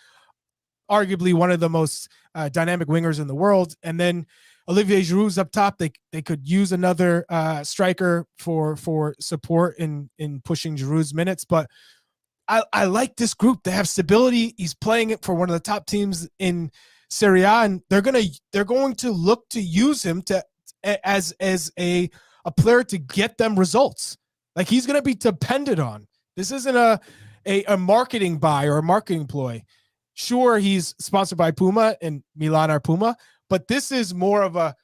arguably one of the most dynamic wingers in the world. And then Olivier Giroud's up top. They could use another striker for support in pushing Giroud's minutes. But I like this group. They have stability. He's playing it for one of the top teams in Serie A, and they're going to look to use him as a player to get them results. Like, he's going to be depended on. This isn't a marketing buy or a marketing ploy. Sure, he's sponsored by Puma and Milan are Puma, but this is more of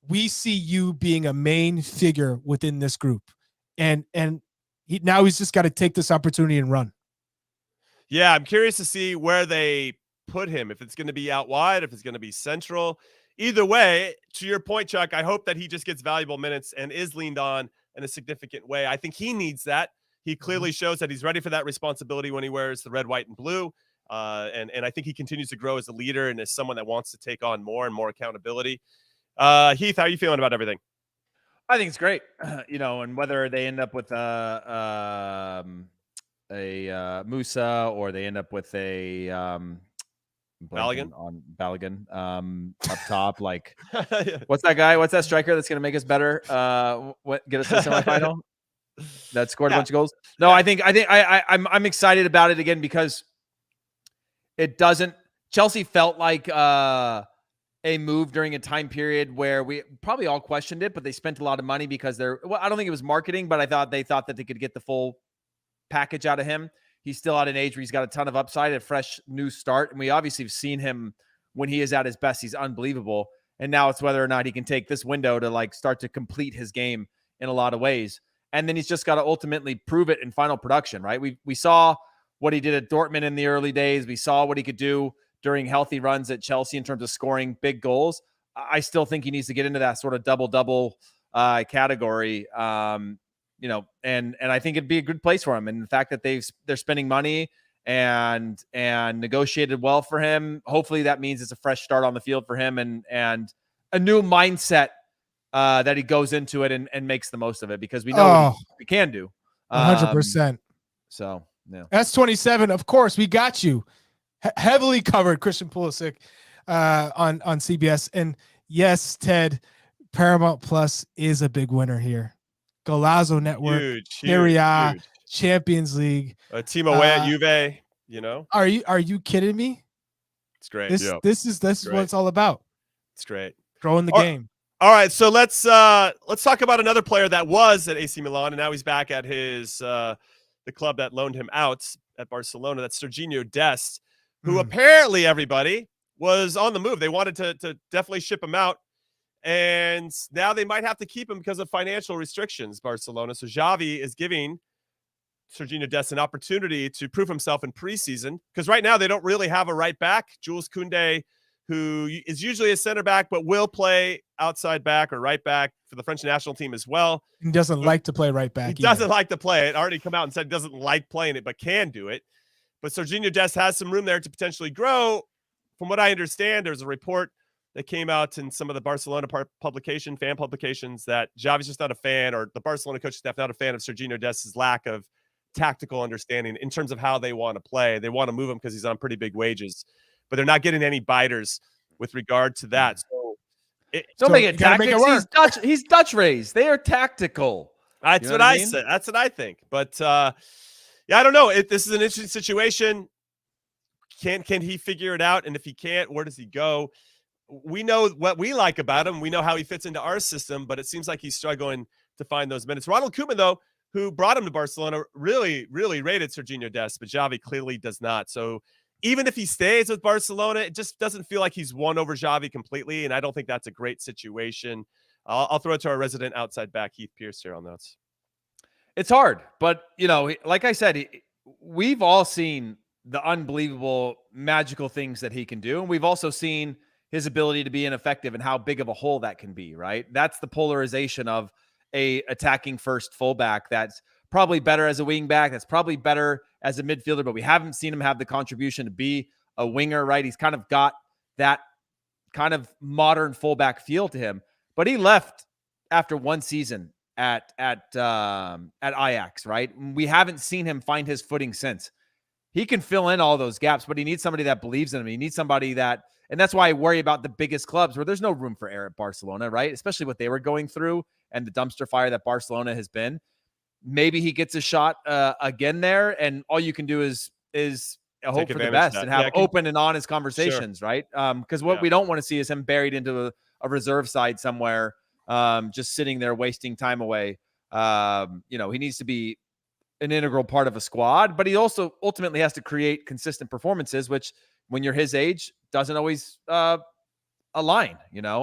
we see you being a main figure within this group. And now he's just got to take this opportunity and run. Yeah, I'm curious to see where they put him, if it's going to be out wide, if it's going to be central. Either way, to your point, Chuck, I hope that he just gets valuable minutes and is leaned on in a significant way. I think he needs that. He clearly shows that he's ready for that responsibility when he wears the red, white, and blue. And I think he continues to grow as a leader and as someone that wants to take on more and more accountability. Heath, how are you feeling about everything? I think it's great. And whether they end up with a Musah or they end up with a Balogun on Balogun up top. Like, what's that guy? What's that striker that's going to make us better? Get us to the semifinal? That scored a bunch of goals. No, I think I'm excited about it again because it doesn't. Chelsea felt like a move during a time period where we probably all questioned it, but they spent a lot of money because I don't think it was marketing, but they thought that they could get the full package out of him. He's still at an age where he's got a ton of upside, a fresh new start. And we obviously have seen him when he is at his best. He's unbelievable. And now it's whether or not he can take this window to start to complete his game in a lot of ways. And then he's just got to ultimately prove it in final production, right? We saw what he did at Dortmund in the early days. We saw what he could do during healthy runs at Chelsea in terms of scoring big goals. I still think he needs to get into that sort of double-double category. And I think it'd be a good place for him. And the fact that they're spending money and negotiated well for him, hopefully that means it's a fresh start on the field for him and a new mindset that he goes into it and makes the most of it, because we know what he can do. 100%. So, yeah. S27, of course, we got you. Heavily covered Christian Pulisic on CBS. And yes, Ted, Paramount Plus is a big winner here. Golazo Network, Serie A, Champions League. A team away at Juve, Are you kidding me? It's great. This is what it's all about. It's great. Growing the game. All right, so let's talk about another player that was at AC Milan and now he's back at his the club that loaned him out at Barcelona. That's Sergino Dest, who apparently, everybody, was on the move. They wanted to definitely ship him out. And now they might have to keep him because of financial restrictions, Barcelona. So Xavi is giving Sergino Dest an opportunity to prove himself in preseason, because right now they don't really have a right back. Jules Koundé, who is usually a center back, but will play outside back or right back for the French national team as well. He doesn't like to play right back. He doesn't like to play it. Already come out and said he doesn't like playing it, but can do it. But Sergino Dest has some room there to potentially grow. From what I understand, there's a report that came out in some of the Barcelona fan publications, that Xavi's just not a fan, or the Barcelona coaching staff not a fan of Sergino Dest's lack of tactical understanding in terms of how they want to play. They want to move him because he's on pretty big wages, but they're not getting any biters with regard to that. So don't make it tactics. He's Dutch raised. They are tactical. That's what I said. That's what I think. But yeah, I don't know. This is an interesting situation. Can he figure it out? And if he can't, where does he go? We know what we like about him. We know how he fits into our system, but it seems like he's struggling to find those minutes. Ronald Koeman, though, who brought him to Barcelona, really, really rated Sergino Dest, but Xavi clearly does not. So even if he stays with Barcelona, it just doesn't feel like he's won over Xavi completely, and I don't think that's a great situation. I'll throw it to our resident outside back, Heath Pierce, here on notes. It's hard, but, like I said, we've all seen the unbelievable, magical things that he can do, and we've also seen his ability to be ineffective and how big of a hole that can be, right? That's the polarization of a attacking first fullback that's probably better as a wing back, that's probably better as a midfielder, but we haven't seen him have the contribution to be a winger, right? He's kind of got that kind of modern fullback feel to him, but he left after one season at Ajax, right? We haven't seen him find his footing since. He can fill in all those gaps, but he needs somebody that believes in him. He needs somebody that, and that's why I worry about the biggest clubs where there's no room for error at Barcelona, right? Especially what they were going through and the dumpster fire that Barcelona has been. Maybe he gets a shot again there, and all you can do is hope for the best and have open and honest conversations, right? Because what we don't want to see is him buried into a reserve side somewhere, just sitting there wasting time away. He needs to be an integral part of a squad, but he also ultimately has to create consistent performances, which when you're his age doesn't always align,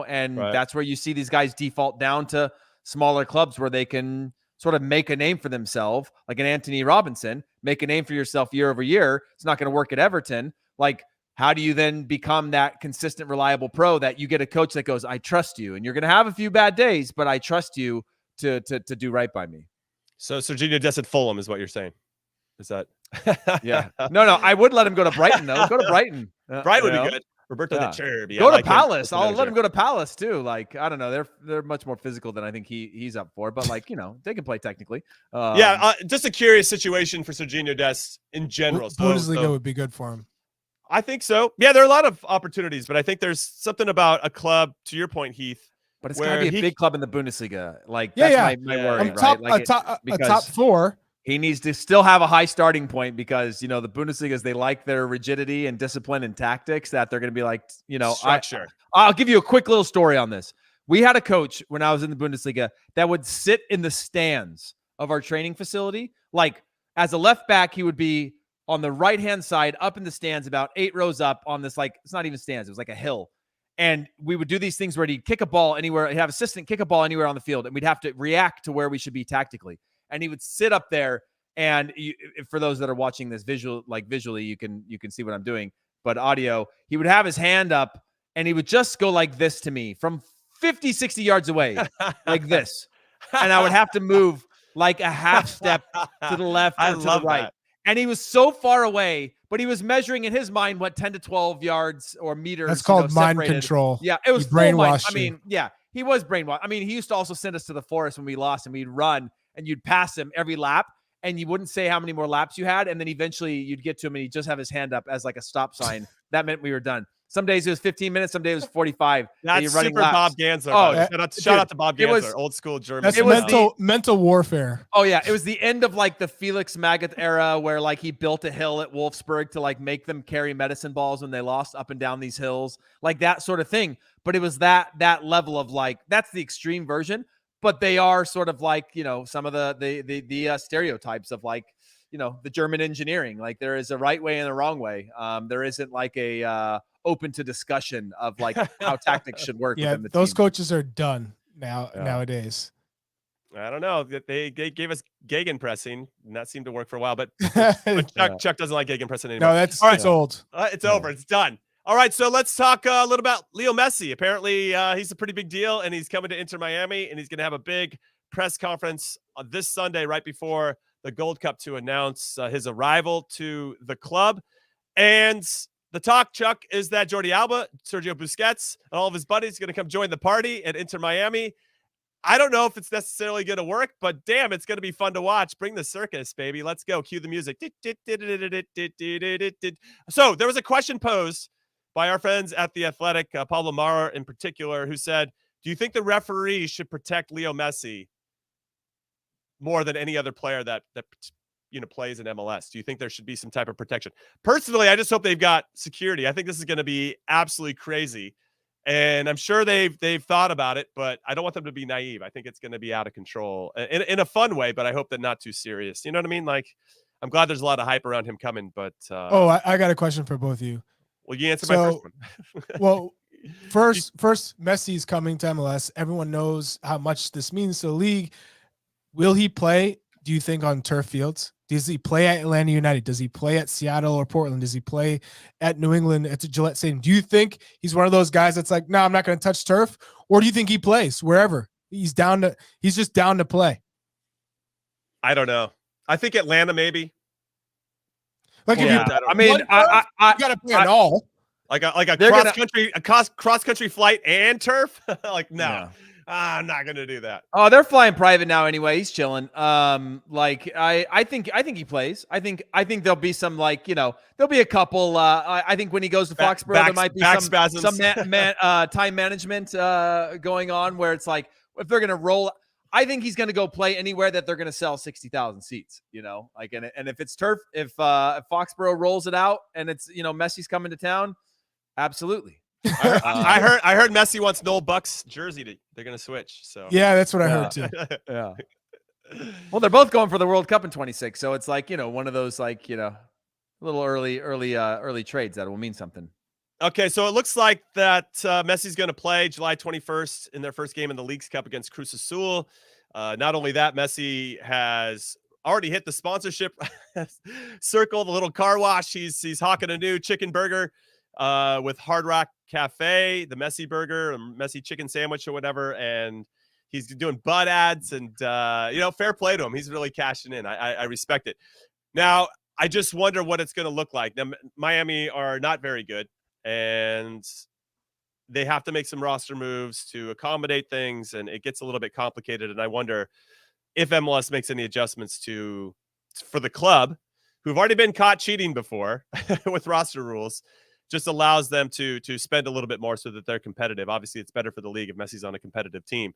and that's where you see these guys default down to smaller clubs where they can sort of make a name for themselves, like an Anthony Robinson, make a name for yourself year over year. It's not going to work at Everton. Like, how do you then become that consistent, reliable pro that you get a coach that goes, I trust you, and you're going to have a few bad days, but I trust you to do right by me. So Sergino Dest at Fulham is what you're saying. Is that? Yeah. No, I would let him go to Brighton, though. Go to Brighton. Brighton would be good. Roberto de Cherby. Go to Palace. I'll let him go to Palace too. Like, I don't know. They're much more physical than I think he's up for. But like, they can play technically. Just a curious situation for Sergino Dest in general. Bundesliga would be good for him. I think so. Yeah, there are a lot of opportunities, but I think there's something about a club, to your point, Heath. But it's got to be a big club in the Bundesliga. Like, that's my worry, right? A top four. He needs to still have a high starting point because, the Bundesligas, they like their rigidity and discipline and tactics that they're going to be like, structure. I'll give you a quick little story on this. We had a coach when I was in the Bundesliga that would sit in the stands of our training facility. Like, as a left back, he would be on the right-hand side up in the stands about 8 rows up on this, like, it's not even stands. It was like a hill. And we would do these things where he'd kick a ball anywhere. He'd have assistant kick a ball anywhere on the field, and we'd have to react to where we should be tactically. And he would sit up there, and for those that are watching this visually, you can see what I'm doing. But audio, he would have his hand up, and he would just go like this to me from 50, 60 yards away, like this. And I would have to move like a half step to the left or to the right. That. And he was so far away, but he was measuring in his mind, 10 to 12 yards or meters. That's called mind control. Yeah, it was brainwashed. I mean, yeah, he was brainwashed. I mean, he used to also send us to the forest when we lost, and we'd run, and you'd pass him every lap, and you wouldn't say how many more laps you had, and then eventually you'd get to him, and he'd just have his hand up as like a stop sign. That meant we were done. Some days it was 15 minutes. Some days it was 45. That's running super laps. Bob Gansler. Oh, shout out to Bob Gansler, old school German. That's mental warfare. Oh, yeah. It was the end of like the Felix Magath era where like he built a hill at Wolfsburg to like make them carry medicine balls when they lost up and down these hills, like that sort of thing. But it was that level of like, that's the extreme version. But they are sort of like, some of the stereotypes of like, the German engineering. Like there is a right way and a wrong way. There isn't like a open to discussion of like how tactics should work. Yeah, those coaches are done nowadays. I don't know. They gave us gegenpressing, and that seemed to work for a while. But Chuck doesn't like gegenpressing anymore. No, it's old. It's over. It's done. All right, so let's talk a little about Leo Messi. Apparently, he's a pretty big deal, and he's coming to Inter Miami, and he's going to have a big press conference this Sunday right before the Gold Cup to announce his arrival to the club. And the talk, Chuck, is that Jordi Alba, Sergio Busquets, and all of his buddies are going to come join the party at Inter Miami. I don't know if it's necessarily going to work, but damn, it's going to be fun to watch. Bring the circus, baby. Let's go. Cue the music. So there was a question posed by our friends at The Athletic, Pablo Mara in particular, who said, do you think the referee should protect Leo Messi more than any other player that plays in MLS? Do you think there should be some type of protection? Personally, I just hope they've got security. I think this is going to be absolutely crazy. And I'm sure they've thought about it, but I don't want them to be naive. I think it's going to be out of control in a fun way, but I hope that not too serious. You know what I mean? Like, I'm glad there's a lot of hype around him coming, but I got a question for both of you. Well, you answer my first one. Well, first Messi's coming to MLS. Everyone knows how much this means to the league. Will he play, do you think, on turf fields? Does he play at Atlanta United? Does he play at Seattle or Portland? Does he play at New England at the Gillette Stadium? Do you think he's one of those guys that's like, no, I'm not going to touch turf? Or do you think he plays wherever? He's just down to play. I don't know. I think Atlanta maybe. Like if I got to play it all. Like a cross country flight and turf. Like no. I'm not going to do that. Oh, they're flying private now anyway. He's chilling. I think he plays. I think there'll be some there'll be a couple. I think when he goes to Foxborough, there might be some time management going on where it's like if they're gonna roll. I think he's gonna go play anywhere that they're gonna sell 60,000 seats. And if it's turf, if Foxborough rolls it out and it's Messi's coming to town, absolutely. I heard Messi wants Noel Buck's jersey. They're going to switch. So yeah, that's what I heard too. Yeah. Well, they're both going for the World Cup in 26, so it's like one of those little early trades that will mean something. Okay, so it looks like that Messi's going to play July 21st in their first game in the Leagues Cup against Cruz Azul. Not only that, Messi has already hit the sponsorship circle, the little car wash. He's hawking a new chicken burger with Hard Rock Cafe, the Messi burger, or Messi chicken sandwich or whatever. And he's doing butt ads and, fair play to him. He's really cashing in. I respect it. Now, I just wonder what it's going to look like. Now, Miami are not very good, and they have to make some roster moves to accommodate things, and it gets a little bit complicated. And I wonder if MLS makes any adjustments for the club, who've already been caught cheating before with roster rules, just allows them to spend a little bit more so that they're competitive. Obviously, it's better for the league if Messi's on a competitive team.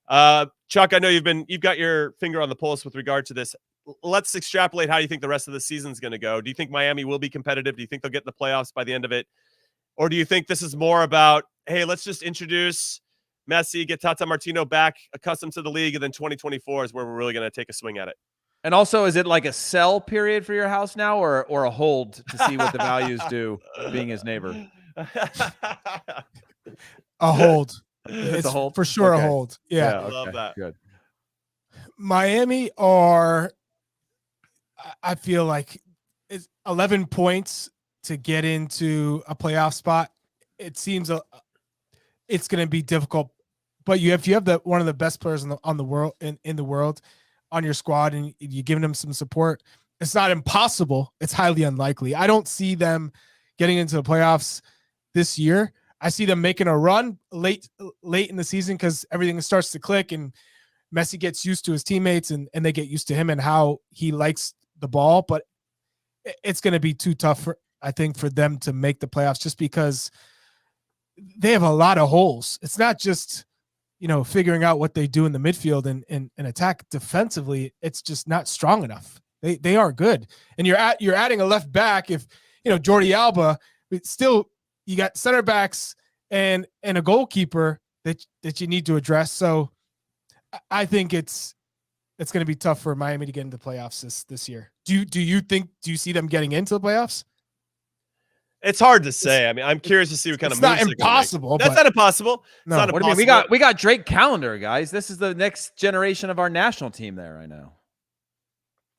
Chuck, I know you've got your finger on the pulse with regard to this. Let's extrapolate how you think the rest of the season is going to go. Do you think Miami will be competitive? Do you think they'll get in the playoffs by the end of it? Or do you think this is more about, hey, let's just introduce Messi, get Tata Martino back accustomed to the league, and then 2024 is where we're really going to take a swing at it? And also, is it like a sell period for your house now, or a hold to see what the values do, being his neighbor? A hold. It's a hold for sure. Okay. A hold. Yeah. I love that. Good. Miami are, I feel like, it's 11 points to get into a playoff spot. It seems it's going to be difficult, but if you have one of the best players in the world on your squad and you're giving them some support, it's not impossible. It's highly unlikely. I don't see them getting into the playoffs this year. I see them making a run late in the season because everything starts to click and Messi gets used to his teammates and they get used to him and how he likes the ball. But it's going to be too tough, I think, for them to make the playoffs just because they have a lot of holes. It's not just figuring out what they do in the midfield and attack defensively. It's just not strong enough. They are good. And you're adding a left back. If, Jordi Alba, still you got center backs and a goalkeeper that you need to address. So I think it's going to be tough for Miami to get into the playoffs this year. Do you see them getting into the playoffs? It's hard to say. I mean, I'm curious to see what kind of moves. It's not impossible. That's not impossible. No. Not What do you mean? We got Drake Callender, guys. This is the next generation of our national team there right now.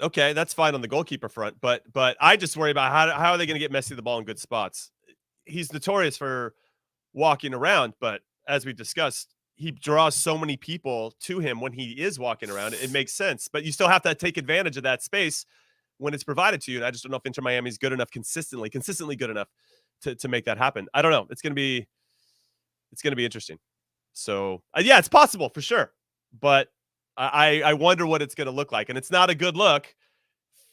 Okay, that's fine on the goalkeeper front, but I just worry about how are they going to get Messi the ball in good spots. He's notorious for walking around, but as we discussed, he draws so many people to him when he is walking around. It makes sense, but you still have to take advantage of that space when it's provided to you. And I just don't know if Inter Miami is good enough, consistently good enough to make that happen. I don't know. It's going to be interesting. So yeah, it's possible for sure, but I wonder what it's going to look like. And it's not a good look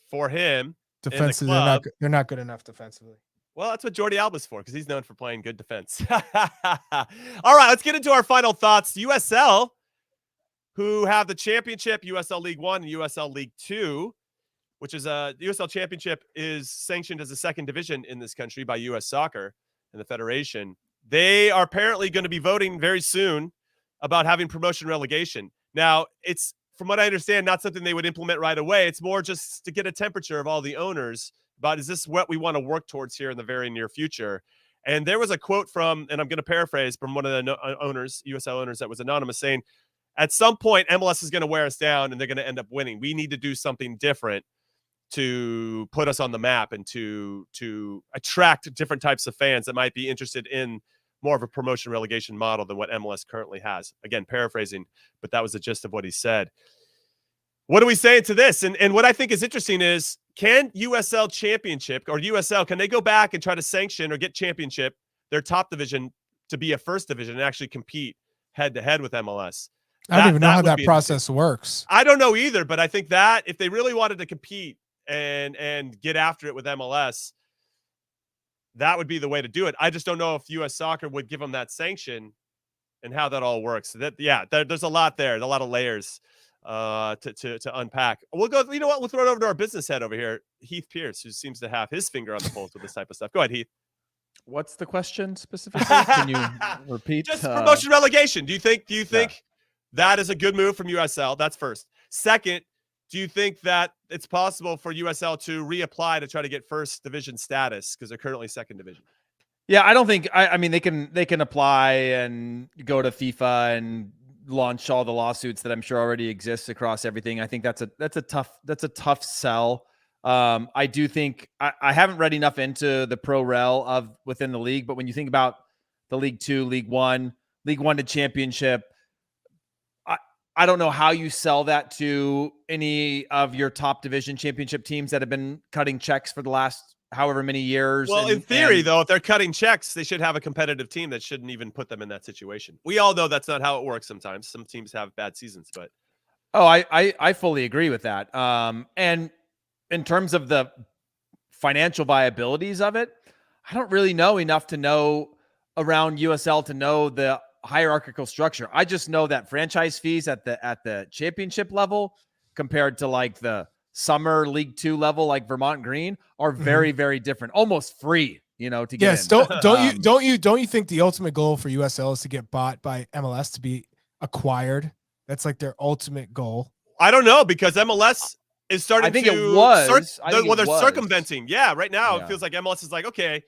for him. Defensively, they're not good enough defensively. Well, that's what Jordi Alba's for, because he's known for playing good defense. All right, let's get into our final thoughts. USL, who have the championship, USL League 1 and USL League 2, which is the USL Championship is sanctioned as a second division in this country by U.S. Soccer and the Federation. They are apparently going to be voting very soon about having promotion relegation. Now, it's, from what I understand, not something they would implement right away. It's more just to get a temperature of all the owners about, is this what we want to work towards here in the very near future? And there was a quote from, and I'm going to paraphrase, from one of the owners, USL owners, that was anonymous, saying, at some point, MLS is going to wear us down and they're going to end up winning. We need to do something different to put us on the map and to attract different types of fans that might be interested in more of a promotion relegation model than what MLS currently has. Again, paraphrasing, but that was the gist of what he said. What are we saying to this? And what I think is interesting is, can USL Championship or USL, can they go back and try to sanction or get Championship, their top division, to be a first division and actually compete head to head with MLS. I don't even know how would that be process works. I don't know either, but I think that if they really wanted to compete and get after it with MLS, that would be the way to do it. I just don't know if U.S. Soccer would give them that sanction and how that all works. So there's a lot there, a lot of layers to unpack. We'll go. You know what? We'll throw it over to our business head over here, Heath Pierce, who seems to have his finger on the pulse with this type of stuff. Go ahead, Heath. What's the question specifically? Can you repeat? Just promotion relegation. Do you think that is a good move from USL? That's first. Second, do you think that it's possible for USL to reapply to try to get first division status because they're currently second division? Yeah, I don't think. I mean, they can apply and go to FIFA and launch all the lawsuits that I'm sure already exist across everything. I think that's a tough sell. I do think I haven't read enough into the pro rel of within the league, but when you think about the League 2, League 1 to Championship, I don't know how you sell that to any of your top division championship teams that have been cutting checks for the last however many years. Well, in theory, though, if they're cutting checks, they should have a competitive team that shouldn't even put them in that situation. We all know that's not how it works sometimes. Some teams have bad seasons, but. Oh, I fully agree with that. And in terms of the financial viabilities of it, I don't really know enough to know around USL to know the hierarchical structure. I just know that franchise fees at the championship level compared to like the summer League 2 level, like Vermont Green, are very, very different, almost free, to get yes. in. Don't you think the ultimate goal for USL is to get bought by MLS, to be acquired? That's like their ultimate goal. I don't know, because MLS is starting to. They're circumventing. Yeah, right now it feels like MLS is like, okay,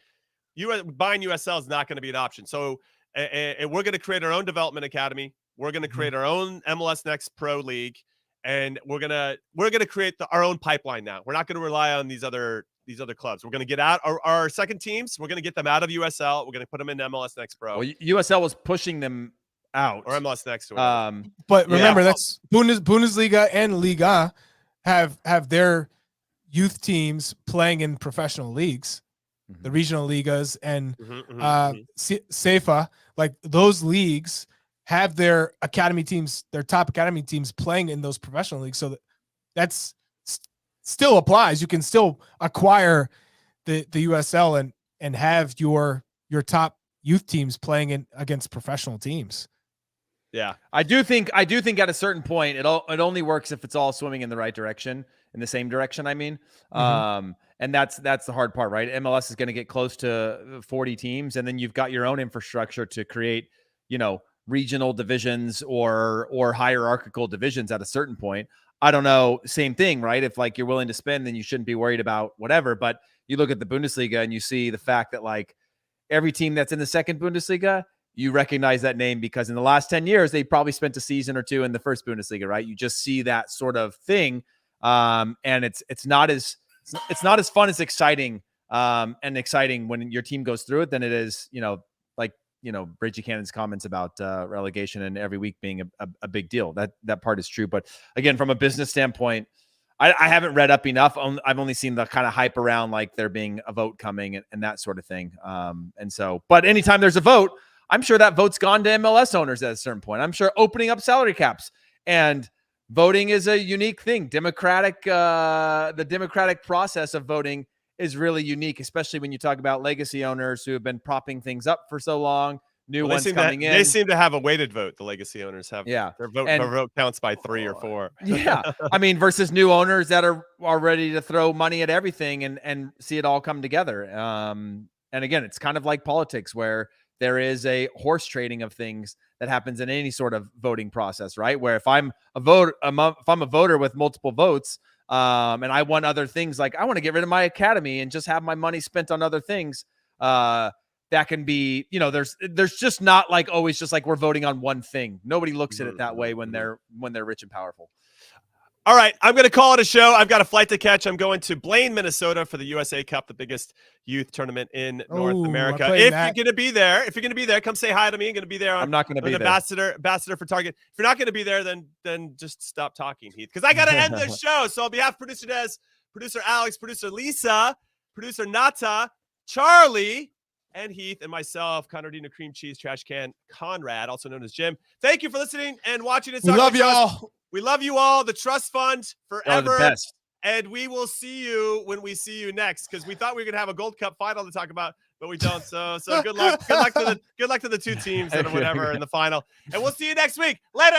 buying USL is not going to be an option. So and we're going to create our own development academy. We're going to create our own MLS Next Pro League, and we're gonna create our own pipeline now. We're not going to rely on these other clubs. We're going to get out our second teams. We're going to get them out of USL. We're going to put them in MLS Next Pro. Well, USL was pushing them out, or MLS Next. But remember, that's Bundesliga and Liga have their youth teams playing in professional leagues, the regional ligas, and SEFA. Like those leagues have their academy teams, their top academy teams playing in those professional leagues. So that's still applies. You can still acquire the USL and have your top youth teams playing in against professional teams. Yeah, I do think at a certain point it only works if it's all swimming in the right direction, in the same direction. I mean, and that's the hard part, right? MLS is going to get close to 40 teams, and then you've got your own infrastructure to create, regional divisions or hierarchical divisions at a certain point. I don't know. Same thing, right? If like you're willing to spend, then you shouldn't be worried about whatever. But you look at the Bundesliga and you see the fact that like every team that's in the second Bundesliga, you recognize that name because in the last 10 years, they probably spent a season or two in the first Bundesliga, right? You just see that sort of thing. And it's not as fun as exciting and exciting when your team goes through it than it is, Bridgie Cannon's comments about relegation and every week being a big deal. That part is true. But again, from a business standpoint, I haven't read up enough. I've only seen the kind of hype around like there being a vote coming and that sort of thing. But anytime there's a vote, I'm sure that vote's gone to MLS owners at a certain point. I'm sure opening up salary caps and voting is a unique thing. The democratic process of voting is really unique, especially when you talk about legacy owners who have been propping things up for so long. Ones coming in. They seem to have a weighted vote. The legacy owners have. Yeah. Their vote counts by 3 or 4. Yeah. I mean, versus new owners that are ready to throw money at everything and see it all come together. And again, it's kind of like politics where there is a horse trading of things that happens in any sort of voting process, right? Where if I'm a voter with multiple votes, and I want other things, like I want to get rid of my academy and just have my money spent on other things, that can be, there's just not like always just like we're voting on one thing. Nobody looks at it that way when they're rich and powerful. All right, I'm going to call it a show. I've got a flight to catch. I'm going to Blaine, Minnesota for the USA Cup, the biggest youth tournament in North America. If you're going to be there, come say hi to me. I'm going to be there. I'm not going to be there. Ambassador for Target. If you're not going to be there, then just stop talking, Heath, because I got to end this show. So on behalf of producer Des, producer Alex, producer Lisa, producer Nata, Charlie, and Heath, and myself, Conradino Cream Cheese Trash Can Conrad, also known as Jim. Thank you for listening and watching. We love y'all. We love you all. The Trust Fund Y'all are forever. the best. And we will see you when we see you next, because we thought we were gonna have a Gold Cup final to talk about, but we don't. So good luck. Good luck to the two teams and whatever in the final. And we'll see you next week. Later.